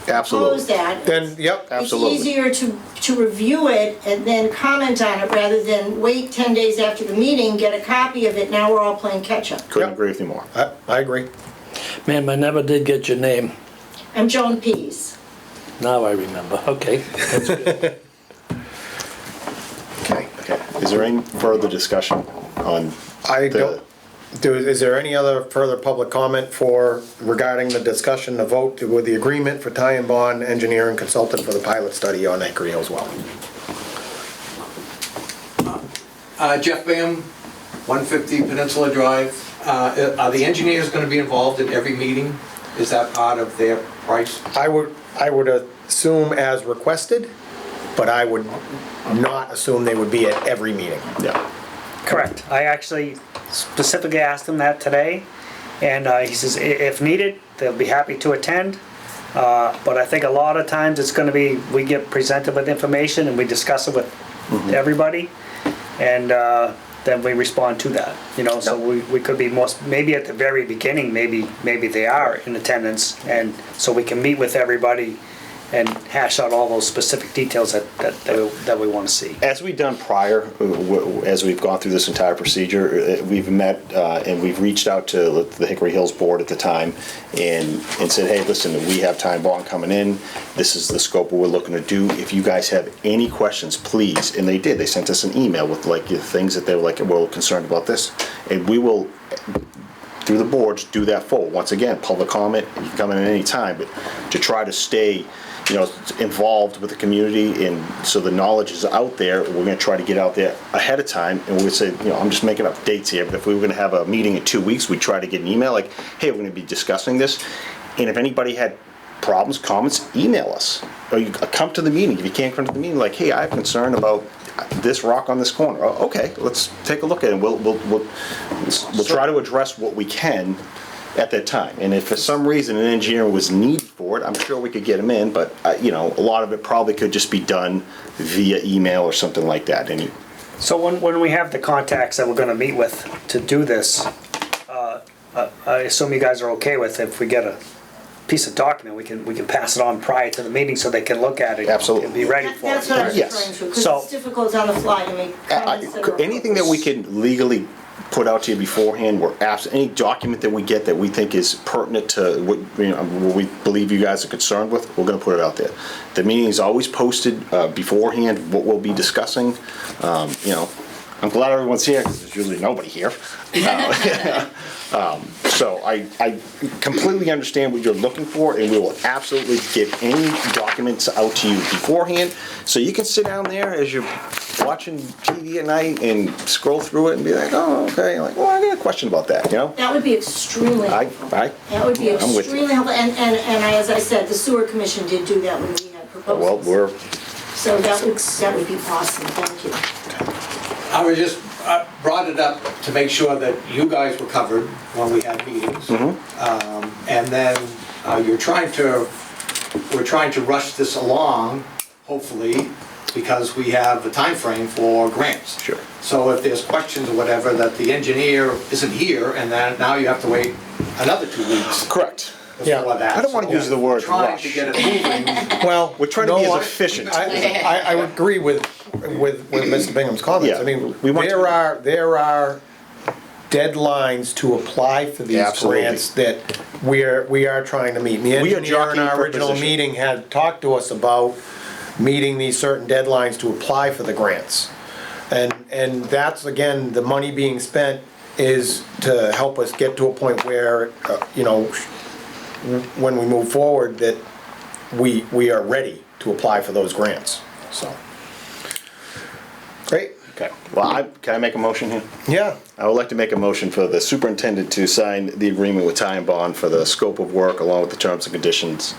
propose Absolutely. that, Then, yep, Absolutely. it's easier to review it and then comment on it rather than wait 10 days after the meeting, get a copy of it, now we're all playing catch-up. Couldn't Yep. agree with you more. I agree. Ma'am, I never did get your name. I'm Joan Pease. Now I remember. Okay. Okay. Is there any further discussion on I the, don't, is there any other further public comment regarding the discussion, the vote with the agreement for Ty and Bond engineering consultant for the pilot study on Hickory Hills Well? Jeff Bam, 150 Peninsula Drive. Are the engineers going to be involved in every meeting? Is that part of their price? I would assume as requested, but I would not assume they would be at every meeting. yeah, Correct. I actually specifically asked him that today, and he says if needed, they'll be happy to attend. But I think a lot of times it's gonna be, we get presented with information and we discuss it with everybody, and then we respond to that, you know, so we could be more, maybe at the very beginning, maybe they are in attendance, and so we can meet with everybody and hash out all those specific details that we want to see. As we've done prior, as we've gone through this entire procedure, we've met and we've reached out to the Hickory Hills Board at the time and said, hey, listen, we have time bond coming in. This is the scope of what we're looking to do. If you guys have any questions, please. And they did. They sent us an email with like things that they were like, we're concerned about this. And we will, through the boards, do that forward. Once again, public comment, you can come in at any time, but to try to stay, you know, involved with the community, and so the knowledge is out there. We're going to try to get out there ahead of time, and we would say, you know, I'm just making up dates here, but if we were going to have a meeting in 2 weeks, we'd try to get an email like, hey, we're going to be discussing this, and if anybody had problems, comments, email us, or you come to the meeting. If you can't come to the meeting, like, hey, I have concern about this rock on this corner. Oh, okay, let's take a look at it. We'll try to address what we can at that time. And if for some reason an engineer was needed for it, I'm sure we could get him in, but you know, a lot of it probably could just be done via email or something like that. So when we have the contacts that we're gonna meet with to do this, I assume you guys are okay with if we get a piece of document, we can pass it on prior to the meeting so they can look at it. Absolutely. And be ready for it. That's what I was Yes. referring to, because So- it's difficult on the fly to make comments that are. Anything that we can legally put out to you beforehand, any document that we get that we think is pertinent to what, you know, what we believe you guys are concerned with, we're gonna put it out there. The meeting is always posted beforehand, what we'll be discussing. You know, I'm glad everyone's here, because there's usually nobody here. So I completely understand what you're looking for, and we will absolutely get any documents out to you beforehand, so you can sit down there as you're watching TV at night and scroll through it and be like, oh, okay, like, well, I got a question about that, you know? That would be extremely helpful. That would be I'm with you. extremely helpful, and as I said, the sewer commission did do that when we had Well, proposals. So that would be awesome, thank you. I was just, brought it up to make sure that you guys were covered when we had meetings. And then we're trying to rush this along, hopefully, because we have a time frame for grants. Sure. So if there's questions or whatever, that the engineer isn't here, and then now you have to wait another 2 weeks Correct. before that. I don't wanna use the word Trying rush. to get it moving. Well, We're trying to be no, as efficient. I would agree with Mr. Bingham's comments. Yeah, I mean, we want to- there are deadlines to apply for these Absolutely. grants that we are trying to meet. The We are engineer in jockeying our for original position. meeting had talked to us about meeting these certain deadlines to apply for the grants. And that's, again, the money being spent is to help us get to a point where, you know, when we move forward, that we are ready to apply for those grants, so. Great, Okay, well, can I make a motion here? yeah, I would like to make a motion for the superintendent to sign the agreement with Ty and Bond for the scope of work along with the terms and conditions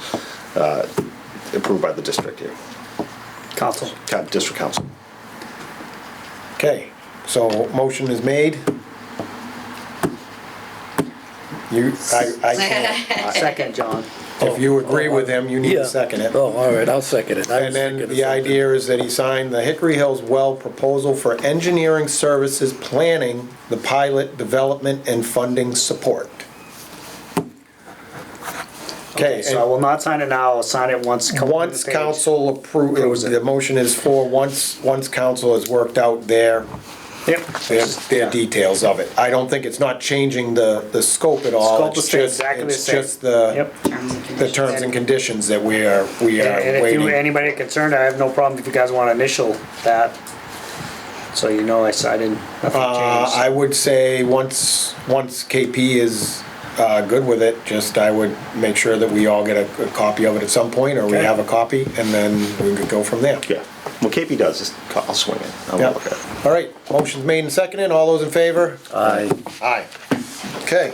approved by the district here, Council. district council. okay, so motion is made. I can't, Second, John. if you agree with him, you need Yeah. to second it. Oh, all right, I'll second it. And then the idea is that he signed the Hickory Hills Well proposal for engineering services planning, the pilot development and funding support. Okay, So I will not sign it now, I'll sign it once. once council Approves approves, it. the motion is for once council has worked out their details of it. I don't think it's not changing the scope at all. Scope It's stays just- exactly the same. It's just the Yep. terms and conditions that we are And if waiting. anybody concerned, I have no problem if you guys want to initial that. So you know I didn't, nothing changed. I would say once KP is good with it, I would make sure that we all get a copy of it at some point, or we Okay. have a copy, and then we could go from there. Yeah, well, KP does, I'll swing it. I'll Yeah. look at it. All right, motion's made and seconded, all those in favor? Aye. Aye. Okay.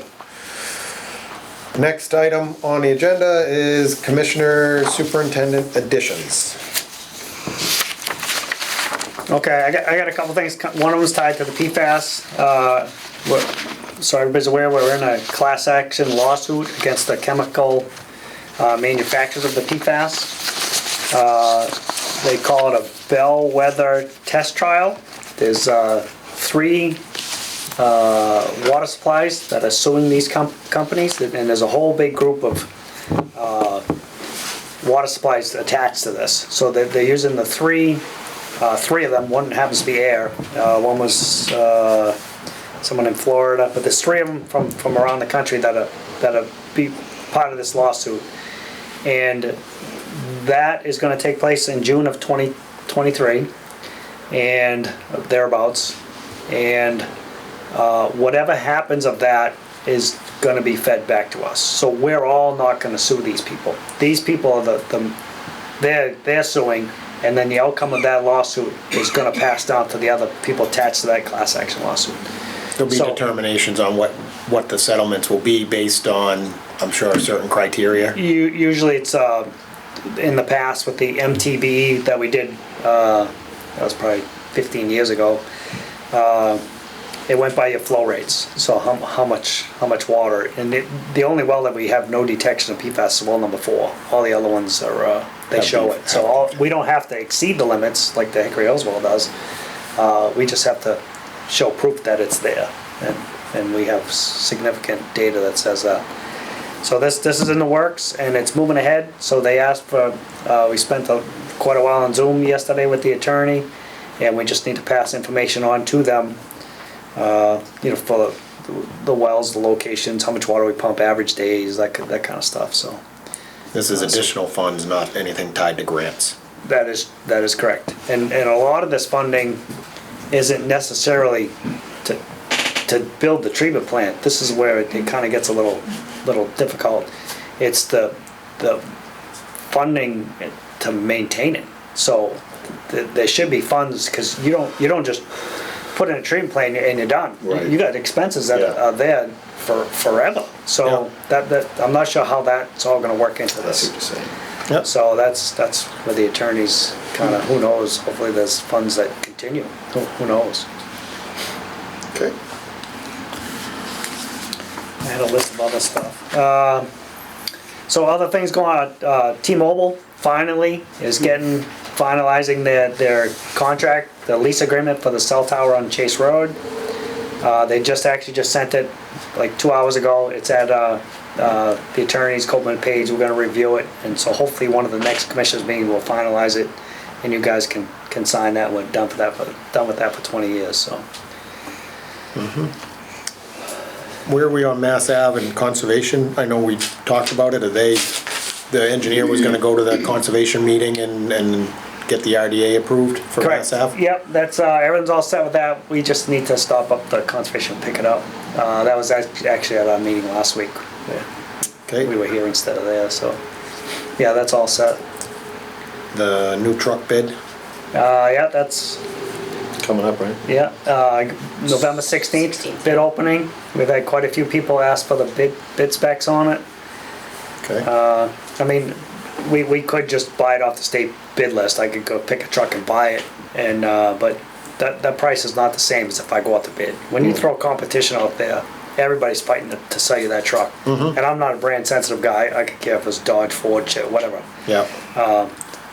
Next item on the agenda is Commissioner Superintendent additions. Okay, I got a couple things. One of them's tied to the PFAS. So everybody's aware, we're in a class action lawsuit against the chemical manufacturers of the PFAS. They call it a bellwether test trial. There's 3 water supplies that are suing these companies, and there's a whole big group of water supplies attached to this. So they're using the 3 of them. One happens to be Air. One was someone in Florida, but there's 3 of them from around the country that are be part of this lawsuit, and that is going to take place in June of 2023 and thereabouts, and whatever happens of that is going to be fed back to us. So we're all not going to sue these people. These people are they're suing, and then the outcome of that lawsuit is going to pass down to the other people attached to that class action lawsuit. There'll be So- determinations on what the settlements will be based on, I'm sure, certain criteria. Usually it's in the past with the MTBE that we did, that was probably 15 years ago. It went by your flow rates, so how much water, and the only well that we have no detection of PFAS is well number 4. All the other ones are they show it. So we don't have to exceed the limits like the Hickory Hills well does. We just have to show proof that it's there, and we have significant data that says that. So this is in the works, and it's moving ahead. So they asked for, we spent quite a while on Zoom yesterday with the attorney, and we just need to pass information on to them, for the wells, the locations, how much water we pump, average days, that kind of stuff. So This is additional funds, not anything tied to grants. that is correct. And a lot of this funding isn't necessarily to build the treatment plant. This is where it kind of gets a little difficult. It's the funding to maintain it. So there should be funds, because you don't just put in a treatment plant and you're done. Right. You got expenses that Yeah. are there for forever. So that I'm not sure how that's all going to work into I see this. what you're saying. So that's where the attorneys kind of, who knows, hopefully there's funds that continue. Who knows? Okay. I had a list of other stuff. So other things going on, T-Mobile finally is finalizing their contract, the lease agreement for the cell tower on Chase Road. They just sent it like 2 hours ago. It's at the attorneys, Copeland and Page. We're gonna review it, and so hopefully one of the next commissioners meeting will finalize it, and you guys can sign that. We're done with that for 20 years, so. Where are we on Mass Ave and conservation? I know we talked about it. The engineer was gonna go to that conservation meeting and get the RDA approved for Mass Ave? Yep, that's, everyone's all set with that. We just need to stop up the conservation and pick it up. That was actually at our meeting last week. Okay. We were here instead of there, so, yeah, that's all set. The new truck bid? Yeah, that's, Coming up, right? yeah, November 16th, bid opening. We've had quite a few people ask for the bid specs on it. Okay. I mean, we could just buy it off the state bid list. I could go pick a truck and buy it, and but that price is not the same as if I go out to bid. When you throw competition out there, everybody's fighting to sell you that truck. And I'm not a brand sensitive guy. I could care if it's Dodge, Ford, shit, whatever. Yeah.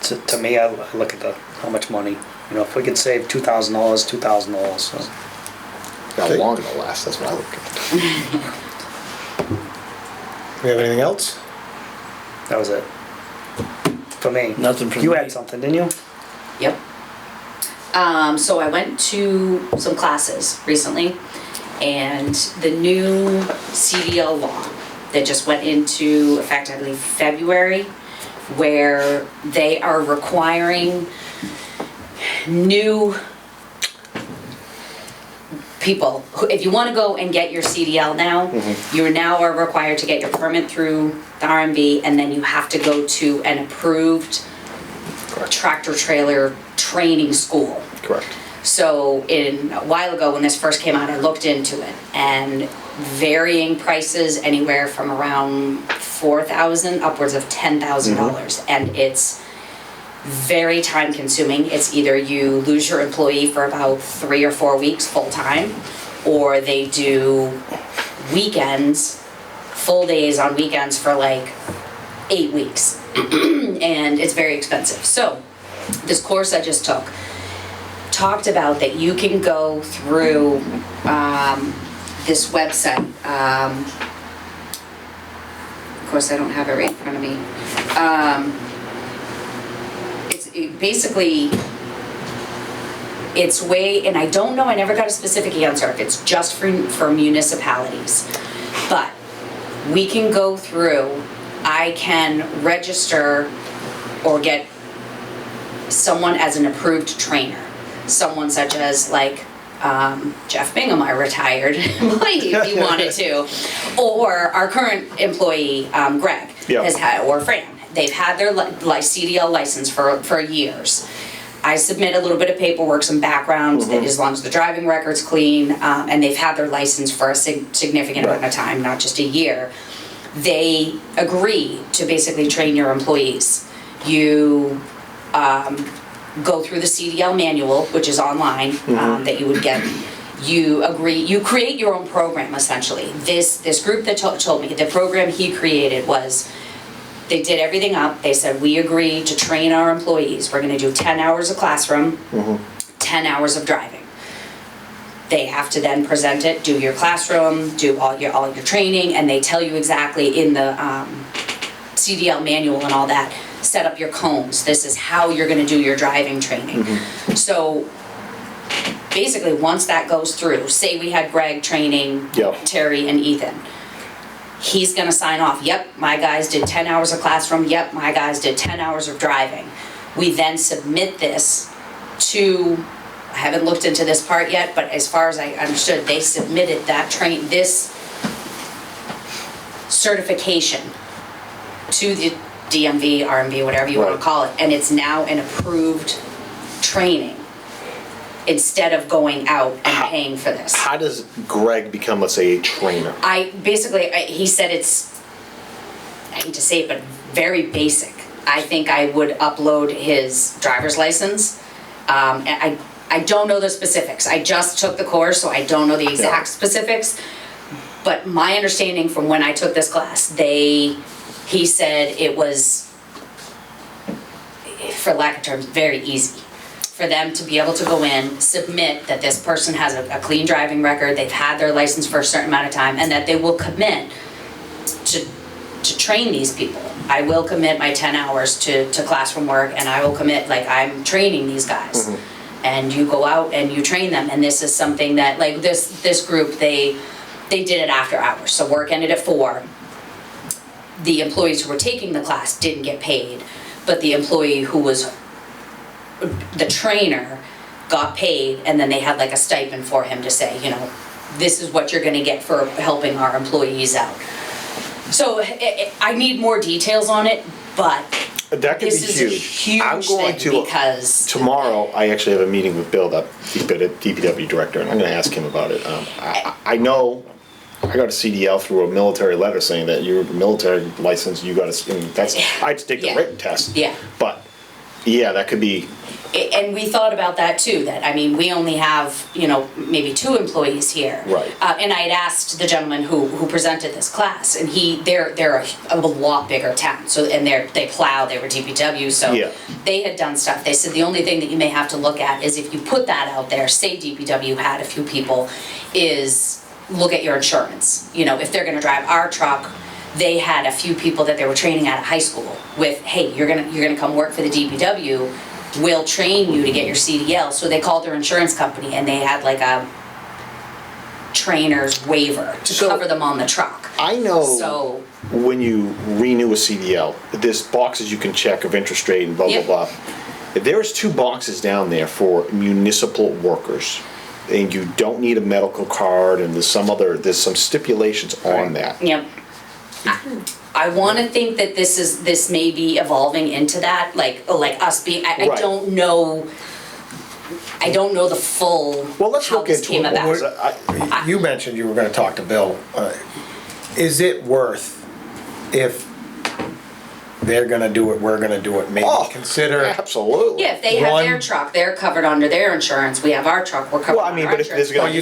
To me, I look at how much money. You know, if we could save $2,000, $2,000. So. How Okay. long it'll last, that's what I look at. We have anything else? That was it. For me. Nothing from You me. had something, didn't you? Yep. So I went to some classes recently, and the new CDL law that just went into effect, I believe, February, where they are requiring new people, if you want to go and get your CDL now, you now are required to get your permit through the RMV, and then you have to go to an approved tractor trailer training school. Correct. So a while ago when this first came out, I looked into it, and varying prices anywhere from around $4,000 upwards of $10,000, and it's very time consuming. It's either you lose your employee for about 3 or 4 weeks full time, or they do weekends, full days on weekends for like 8 weeks. And it's very expensive. So this course I just took talked about that you can go through this website. Of course, I don't have it right in front of me. Basically, it's way, and I don't know, I never got a specific answer if it's just for municipalities. But we can go through, I can register or get someone as an approved trainer. Someone such as like Jeff Bingham, our retired employee, if you wanted to, or our current employee, Greg, Yeah. has had, or Fran. They've had their CDL license for years. I submit a little bit of paperwork, some background, that as long as the driving record's clean, and they've had their license for a significant amount of time, not just a year. They agree to basically train your employees. You go through the CDL manual, which is online, that you would get. You agree, you create your own program essentially. This group that told me, the program he created was, they did everything up. They said, we agree to train our employees. We're gonna do 10 hours of classroom, 10 hours of driving. They have to then present it, do your classroom, do all your training, and they tell you exactly in the CDL manual and all that, set up your cones. This is how you're gonna do your driving training. So basically, once that goes through, say we had Greg training Terry and Ethan, he's gonna sign off, yep, my guys did 10 hours of classroom, yep, my guys did 10 hours of driving. We then submit this to, I haven't looked into this part yet, but as far as I understood, they submitted this certification to the DMV, RMV, whatever you wanna call it, and it's now an approved training instead of going out and paying for this. How does Greg become, let's say, a trainer? He said it's, I hate to say it, but very basic. I think I would upload his driver's license. I don't know the specifics. I just took the course, so I don't know the exact specifics. But my understanding from when I took this class, he said it was, for lack of terms, very easy for them to be able to go in, submit that this person has a clean driving record, they've had their license for a certain amount of time, and that they will commit to train these people. I will commit my 10 hours to classroom work, and I will commit, like, I'm training these guys. And you go out and you train them, and this is something that, like, this group, they did it after hours, so work ended at 4. The employees who were taking the class didn't get paid, but the employee who was the trainer got paid, and then they had like a stipend for him to say, you know, this is what you're gonna get for helping our employees out. So I need more details on it, but That could be this is a huge. I'm huge going thing to, because tomorrow, I actually have a meeting with Bill, the DPW director, and I'm gonna ask him about it. I know I got a CDL through a military letter saying that you're military licensed, you gotta, I had to take the Yeah. written test. Yeah. But, yeah, that could be, and we thought about that too, that, I mean, we only have, you know, maybe 2 employees here. Right. And I had asked the gentleman who presented this class, and they're a lot bigger town, so, and they plow, they were DPW, so Yeah. they had done stuff. They said the only thing that you may have to look at is if you put that out there, say DPW had a few people, is look at your insurance. You know, if they're gonna drive our truck, they had a few people that they were training out of high school with, hey, you're gonna come work for the DPW, we'll train you to get your CDL. So they called their insurance company and they had like a trainer's waiver to cover them on the truck. I know So, when you renew a CDL, there's boxes you can check of interest rate and blah, blah, Yep. blah. There's 2 boxes down there for municipal workers. And you don't need a medical card, and there's some stipulations on that. yep. I wanna think that this may be evolving into that, like us being, I Right. don't know the full, Well, let's how look this into came it. about. You mentioned you were gonna talk to Bill. Is it worth, if they're gonna do it, we're gonna do it, maybe Oh, consider. Absolutely. Yeah, if they have their One- truck, they're covered under their insurance, we have our truck, we're covered Well, I under mean, our but if insurance. there's gonna- Well,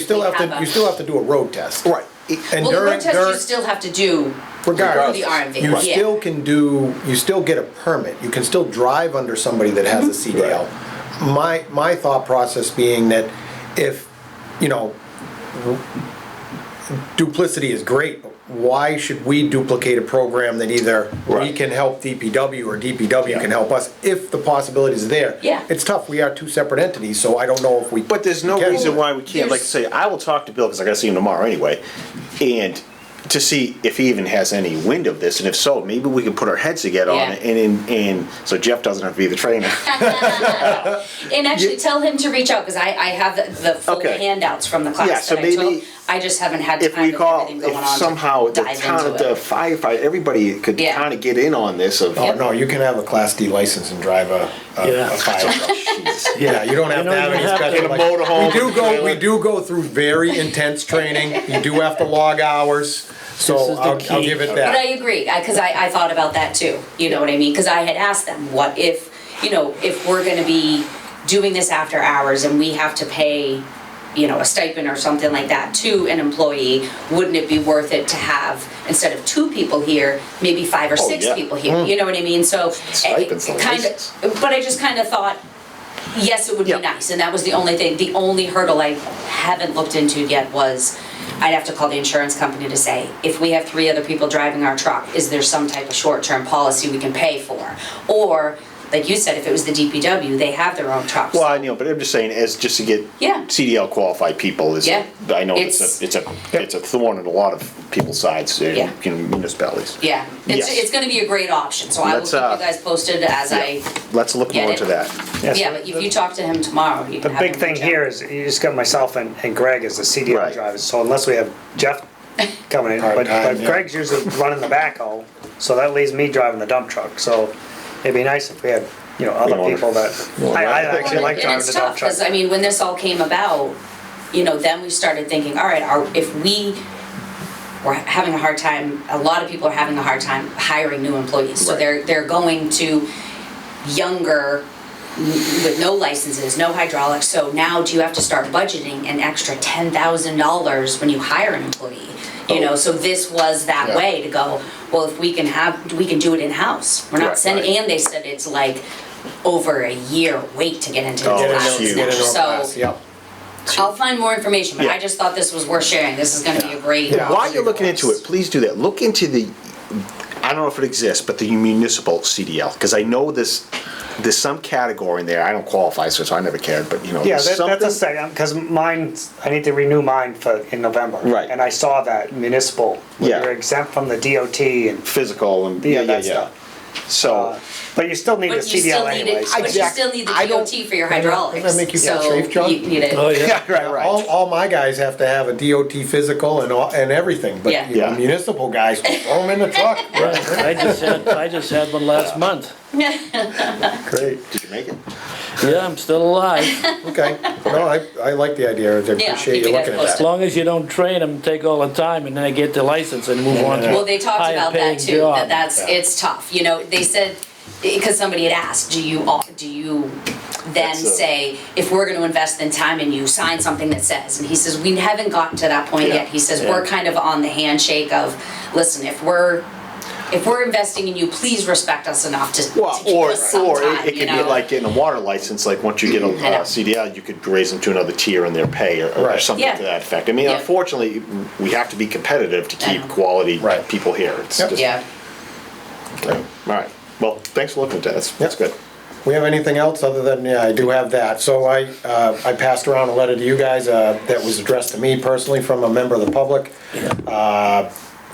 you still have to do a road test. Right. And Well, the during, road test you still have to do through regardless, the RMV, you yeah. still can do, you still get a permit, you can still drive under somebody that has a CDL. My thought process being that if, you know, duplicity is great, but why should we duplicate a program that either we Right. can help DPW or DPW can help us if the possibility is there? Yeah. It's tough, we are two separate entities, so I don't know if we. But there's no can. reason why we can't, like I There's- say, I will talk to Bill, because I gotta see him tomorrow anyway, and to see if he even has any wind of this, and if so, maybe we can put our heads together on Yeah. it, and so Jeff doesn't have to be the trainer. And actually tell him to reach out, because I have the full Okay. handouts from the class Yeah, so that I took. maybe I just haven't had If time we with call, everything going if on somehow to the dive town, into the it. firefighter, everybody could Yeah. kinda get in on this of. Oh, no, you can have a Class D license and drive a Yeah. fire truck. Yeah, you don't have to don't have even any have to. special. In a motorhome, We do go through very intense training, you do have to log hours, This so is the I'll key. give it But I that. agree, because I thought about that too, you know what I mean? Because I had asked them, what if, you know, if we're gonna be doing this after hours and we have to pay, you know, a stipend or something like that to an employee, wouldn't it be worth it to have, instead of 2 people here, maybe 5 or 6 yeah. people here, you know what I mean? So, Stipends, the kind license. of, but I just kind of thought, yes, it would be Yeah. nice, and that was the only thing, the only hurdle I haven't looked into yet was, I'd have to call the insurance company to say, if we have 3 other people driving our truck, is there some type of short-term policy we can pay for? Or, like you said, if it was the DPW, they have their own trucks. Well, I know, but I'm just saying, as just to get Yeah. CDL qualified people is, Yeah. I know It's- it's a thorn in a lot of people's sides Yeah. in municipalities. Yeah, Yes. it's gonna be a great option, so I will Let's, keep you guys posted as I Let's look get more it. into that. Yes, Yeah, but if you talk to him tomorrow, you The can have him big thing reach out. here is you just got myself and Greg as the CDL Right. drivers, so unless we have Jeff coming in, but Part-time, yeah. Greg's usually running the backhoe, so that leaves me driving the dump truck, so it'd be nice if we had, you know, other You want- people that, I actually Well, like and driving it's the dump tough, truck. because I mean, when this all came about, you know, then we started thinking, all right, if we were having a hard time, a lot of people are having a hard time hiring new employees. So Right. they're going to younger, with no licenses, no hydraulics. So now do you have to start budgeting an extra $10,000 when you hire an employee? You know, so this was that Yeah. way to go, well, if we can do it in-house. We're not Right, sending, right. and they said it's like over a year wait to get into the Oh, Get into- classes huge. get now. into a class, So yep. I'll find more information, but Yeah. I just thought this was worth sharing. This is gonna be a great. Yeah. While you're looking into it, please do that. Look into the, I don't know if it exists, but the municipal CDL, because I know there's some category in there, I don't qualify, so I never cared, but you know, Yeah, there's that's a something. second, because mine, I need to renew mine in November. Right. And I saw that municipal, where Yeah. you're exempt from the DOT and, Physical and, yeah, that stuff. So, But you still need the But you still CDL need it, anyways. but you Exactly. still need the I don't- DOT for your hydraulics. Doesn't that make you feel So safe, John? you need it. Oh, yeah. yeah, right. All my guys have to have a DOT physical and everything, but Yeah. you know, Yeah. municipal guys, throw them in the truck. Right, I just had one last month. Great, Did you make it? Yeah, I'm still alive. okay. No, I like the idea, I appreciate keep you you guys looking at As posted. that. long as you don't train them, take all the time, and then I get the license and move on to Well, they talked higher about paying that too, job. that's, it's tough, you know, they said, because somebody had asked, do you then That's a- say, if we're gonna invest in time in you, sign something that says, and he says, we haven't gotten to that point Yeah. yet, he says, we're kind of on the handshake of, listen, if we're investing in you, please respect us enough to Well, give or us some or time, it you could be know? like getting a water license, like once you get I know. a CDL, you could raise them to another tier in their pay or Right. something Yeah. to that effect. I mean, Yeah. unfortunately, we have to be competitive to I keep know. quality Right. people here. It's Yep. just- Yeah, All right. Well, thanks for looking at that. That's good. We have anything else other than, yeah, I do have that. So I passed around a letter to you guys that was addressed to me personally from a member of the public.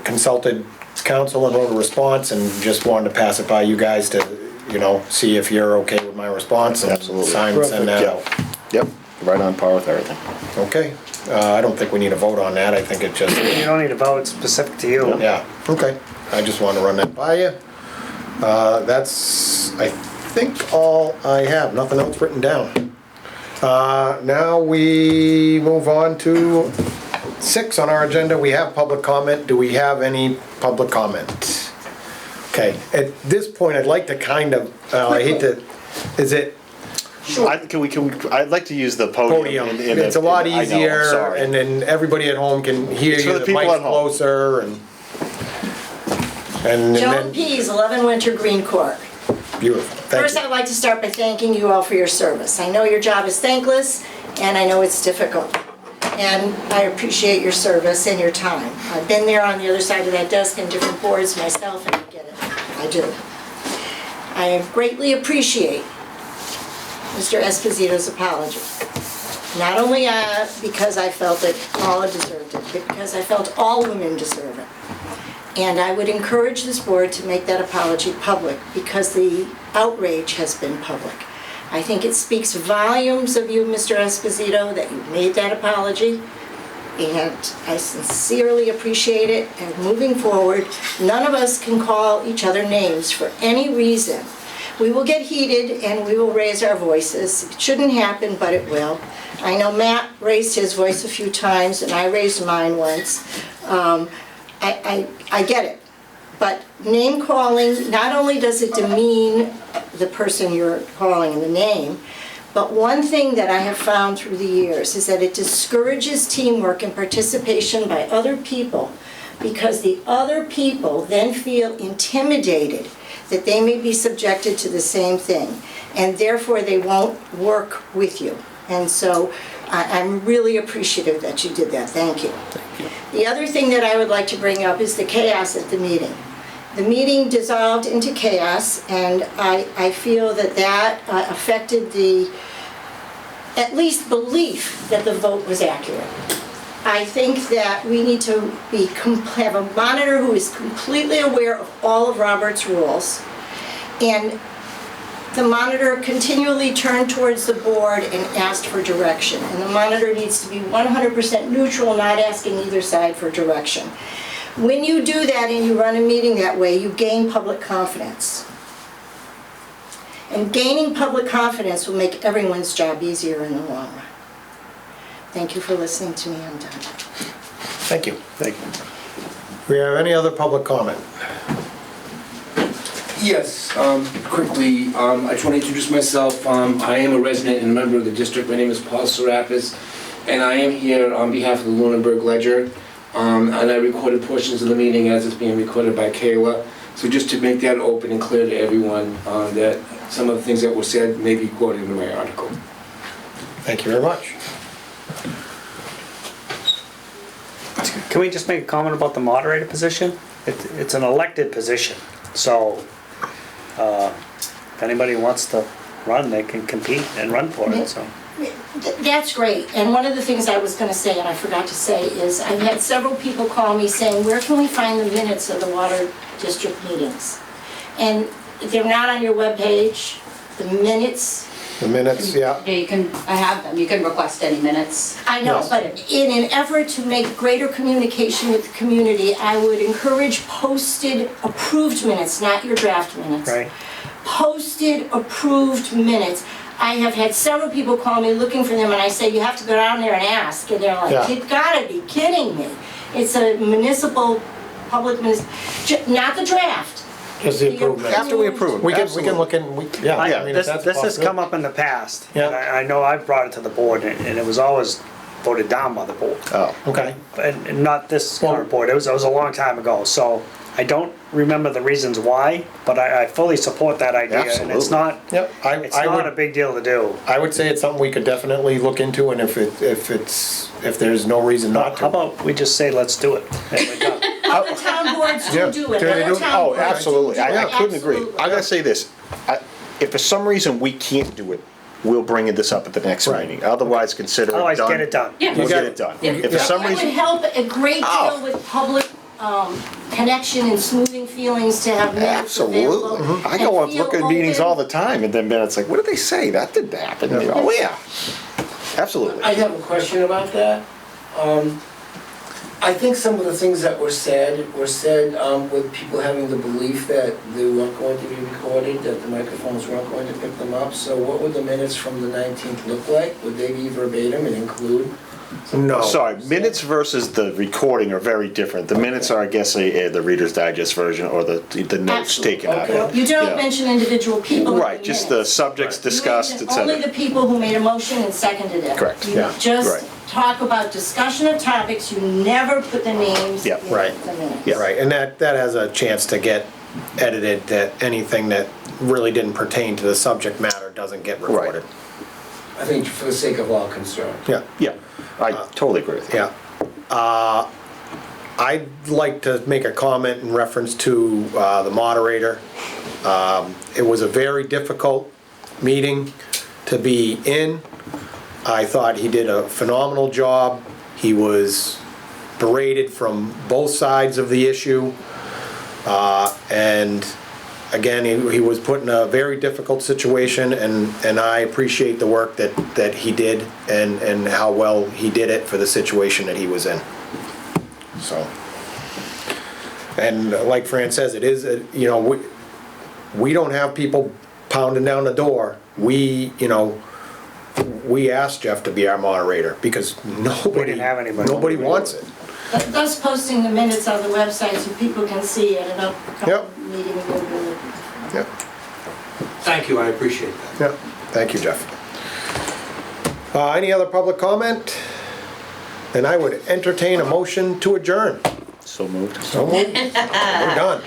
Consulted counsel and wrote a response and just wanted to pass it by you guys to, you know, see if you're okay with my response and Absolutely. sign and send that out. Yep. Right on par with everything. Okay, I don't think we need a vote on that, I think it just, You don't need a vote specific to you. yeah, okay. I just wanted to run that by you. That's, I think, all I have, nothing else written down. Now we move on to 6 on our agenda, we have public comment. Do we have any public comment? Okay, at this point, I'd like to kind of, I hate to, is it I'd like to use the podium. podium? in It's a lot I know, I'm easier, sorry. and then everybody at home can hear It's for you, the the people mic's at home. closer, and Joan then, Pease, 11 Winter Green Court. beautiful, thank First, you. I'd like to start by thanking you all for your service. I know your job is thankless, and I know it's difficult. And I appreciate your service and your time. I've been there on the other side of that desk in different boards myself, and I get it. I do. I greatly appreciate Mr. Esposito's apology. Not only because I felt that Paula deserved it, but because I felt all women deserve it. And I would encourage this board to make that apology public, because the outrage has been public. I think it speaks volumes of you, Mr. Esposito, that you made that apology, and I sincerely appreciate it. And moving forward, none of us can call each other names for any reason. We will get heated and we will raise our voices. It shouldn't happen, but it will. I know Matt raised his voice a few times, and I raised mine once. I get it. But name calling, not only does it demean the person you're calling in the name, but one thing that I have found through the years is that it discourages teamwork and participation by other people, because the other people then feel intimidated that they may be subjected to the same thing, and therefore they won't work with you. And so I'm really appreciative that you did that. Thank you. The other thing that I would like to bring up is the chaos at the meeting. The meeting dissolved into chaos, and I feel that that affected the, at least, belief that the vote was accurate. I think that we need to have a monitor who is completely aware of all of Robert's rules, and the monitor continually turned towards the board and asked for direction. And the monitor needs to be 100% neutral, not asking either side for direction. When you do that and you run a meeting that way, you gain public confidence. And gaining public confidence will make everyone's job easier in the long run. Thank you for listening to me. I'm done. Thank you. Thank you. Do we have any other public comment? Yes, quickly, I just want to introduce myself. I am a resident and a member of the district. My name is Paul Serapis, and I am here on behalf of the Lunenburg Ledger. And I recorded portions of the meeting as it's being recorded by Kayla. So just to make that open and clear to everyone, that some of the things that were said may be quoted in my article. Thank you very much. Can we just make a comment about the moderator position? It's an elected position, so if anybody wants to run, they can compete and run for it, so. That's great. And one of the things I was going to say, and I forgot to say, is I've had several people call me saying, where can we find the minutes of the water district meetings? And they're not on your webpage, the minutes. The minutes, yeah. Yeah, you can, I have them, you can request any minutes. I know, Yes. but in an effort to make greater communication with the community, I would encourage posted approved minutes, not your draft minutes. Right. Posted approved minutes. I have had several people call me looking for them, and I say, you have to go down there and ask. And they're like, Yeah. you've gotta be kidding me. It's a municipal, not the draft. Just the improvement. After we approve. We can look in, yeah. I mean, if This that's has possible. come up in the past. Yeah. And I know I've brought it to the board, and it was always voted down by the board. Oh. Okay. And not this Well- current board, it was a long time ago, so I don't remember the reasons why, but I fully support that idea. And Absolutely. it's not, Yep, it's I not a would, big deal to do. I would say it's something we could definitely look into, and if there's no reason not to. How about we just say, let's do it, and we're done. Other town boards Yeah. do do it. Do they Other do? town Oh, boards do absolutely. do it. I couldn't agree. Absolutely. I gotta say this. If for some reason we can't do it, we'll bring this up at the next Right. meeting. Otherwise, consider it done. Otherwise, get it done. Yeah. We'll You get got it done. Yeah. If for some It would reason, help a great Oh. deal with public connection and smoothing feelings to have minutes available. absolutely. I and go and feel look at meetings all open. the time, and then it's like, what did they say? That didn't happen. Oh yeah, absolutely. I have a question about that. I think some of the things that were said with people having the belief that they weren't going to be recorded, that the microphones weren't going to pick them up. So what would the minutes from the 19th look like? Would they be verbatim and include No. Sorry, minutes versus the recording are very different. The minutes are, I guess, the Reader's Digest version or the notes Absolutely. taken out of it. You don't Yeah. mention individual people in the Right, just the minutes. subjects You discussed, mention et cetera. only the people who made a motion and seconded it. Correct. You Yeah. just Right. talk about discussion of topics, you never put the names Yeah. in Right. the minutes. Yeah. Right, and that has a chance to get edited, that anything that really didn't pertain to the subject matter doesn't get recorded. I think for the sake of all concerned. Yeah, Yeah, I totally agree with you. yeah. I'd like to make a comment in reference to the moderator. It was a very difficult meeting to be in. I thought he did a phenomenal job. He was berated from both sides of the issue. And again, he was put in a very difficult situation, and I appreciate the work that he did and how well he did it for the situation that he was in. So, and like Fran says, it is, we don't have people pounding down the door. We asked Jeff to be our moderator because nobody, didn't have anybody. nobody wants it. Thus posting the minutes on the website so people can see at an upcoming Yep. meeting. Yep, Thank you, I appreciate that. yep. Thank you, Jeff. Any other public comment? Then I would entertain a motion to adjourn. So moved. So moved. We're done.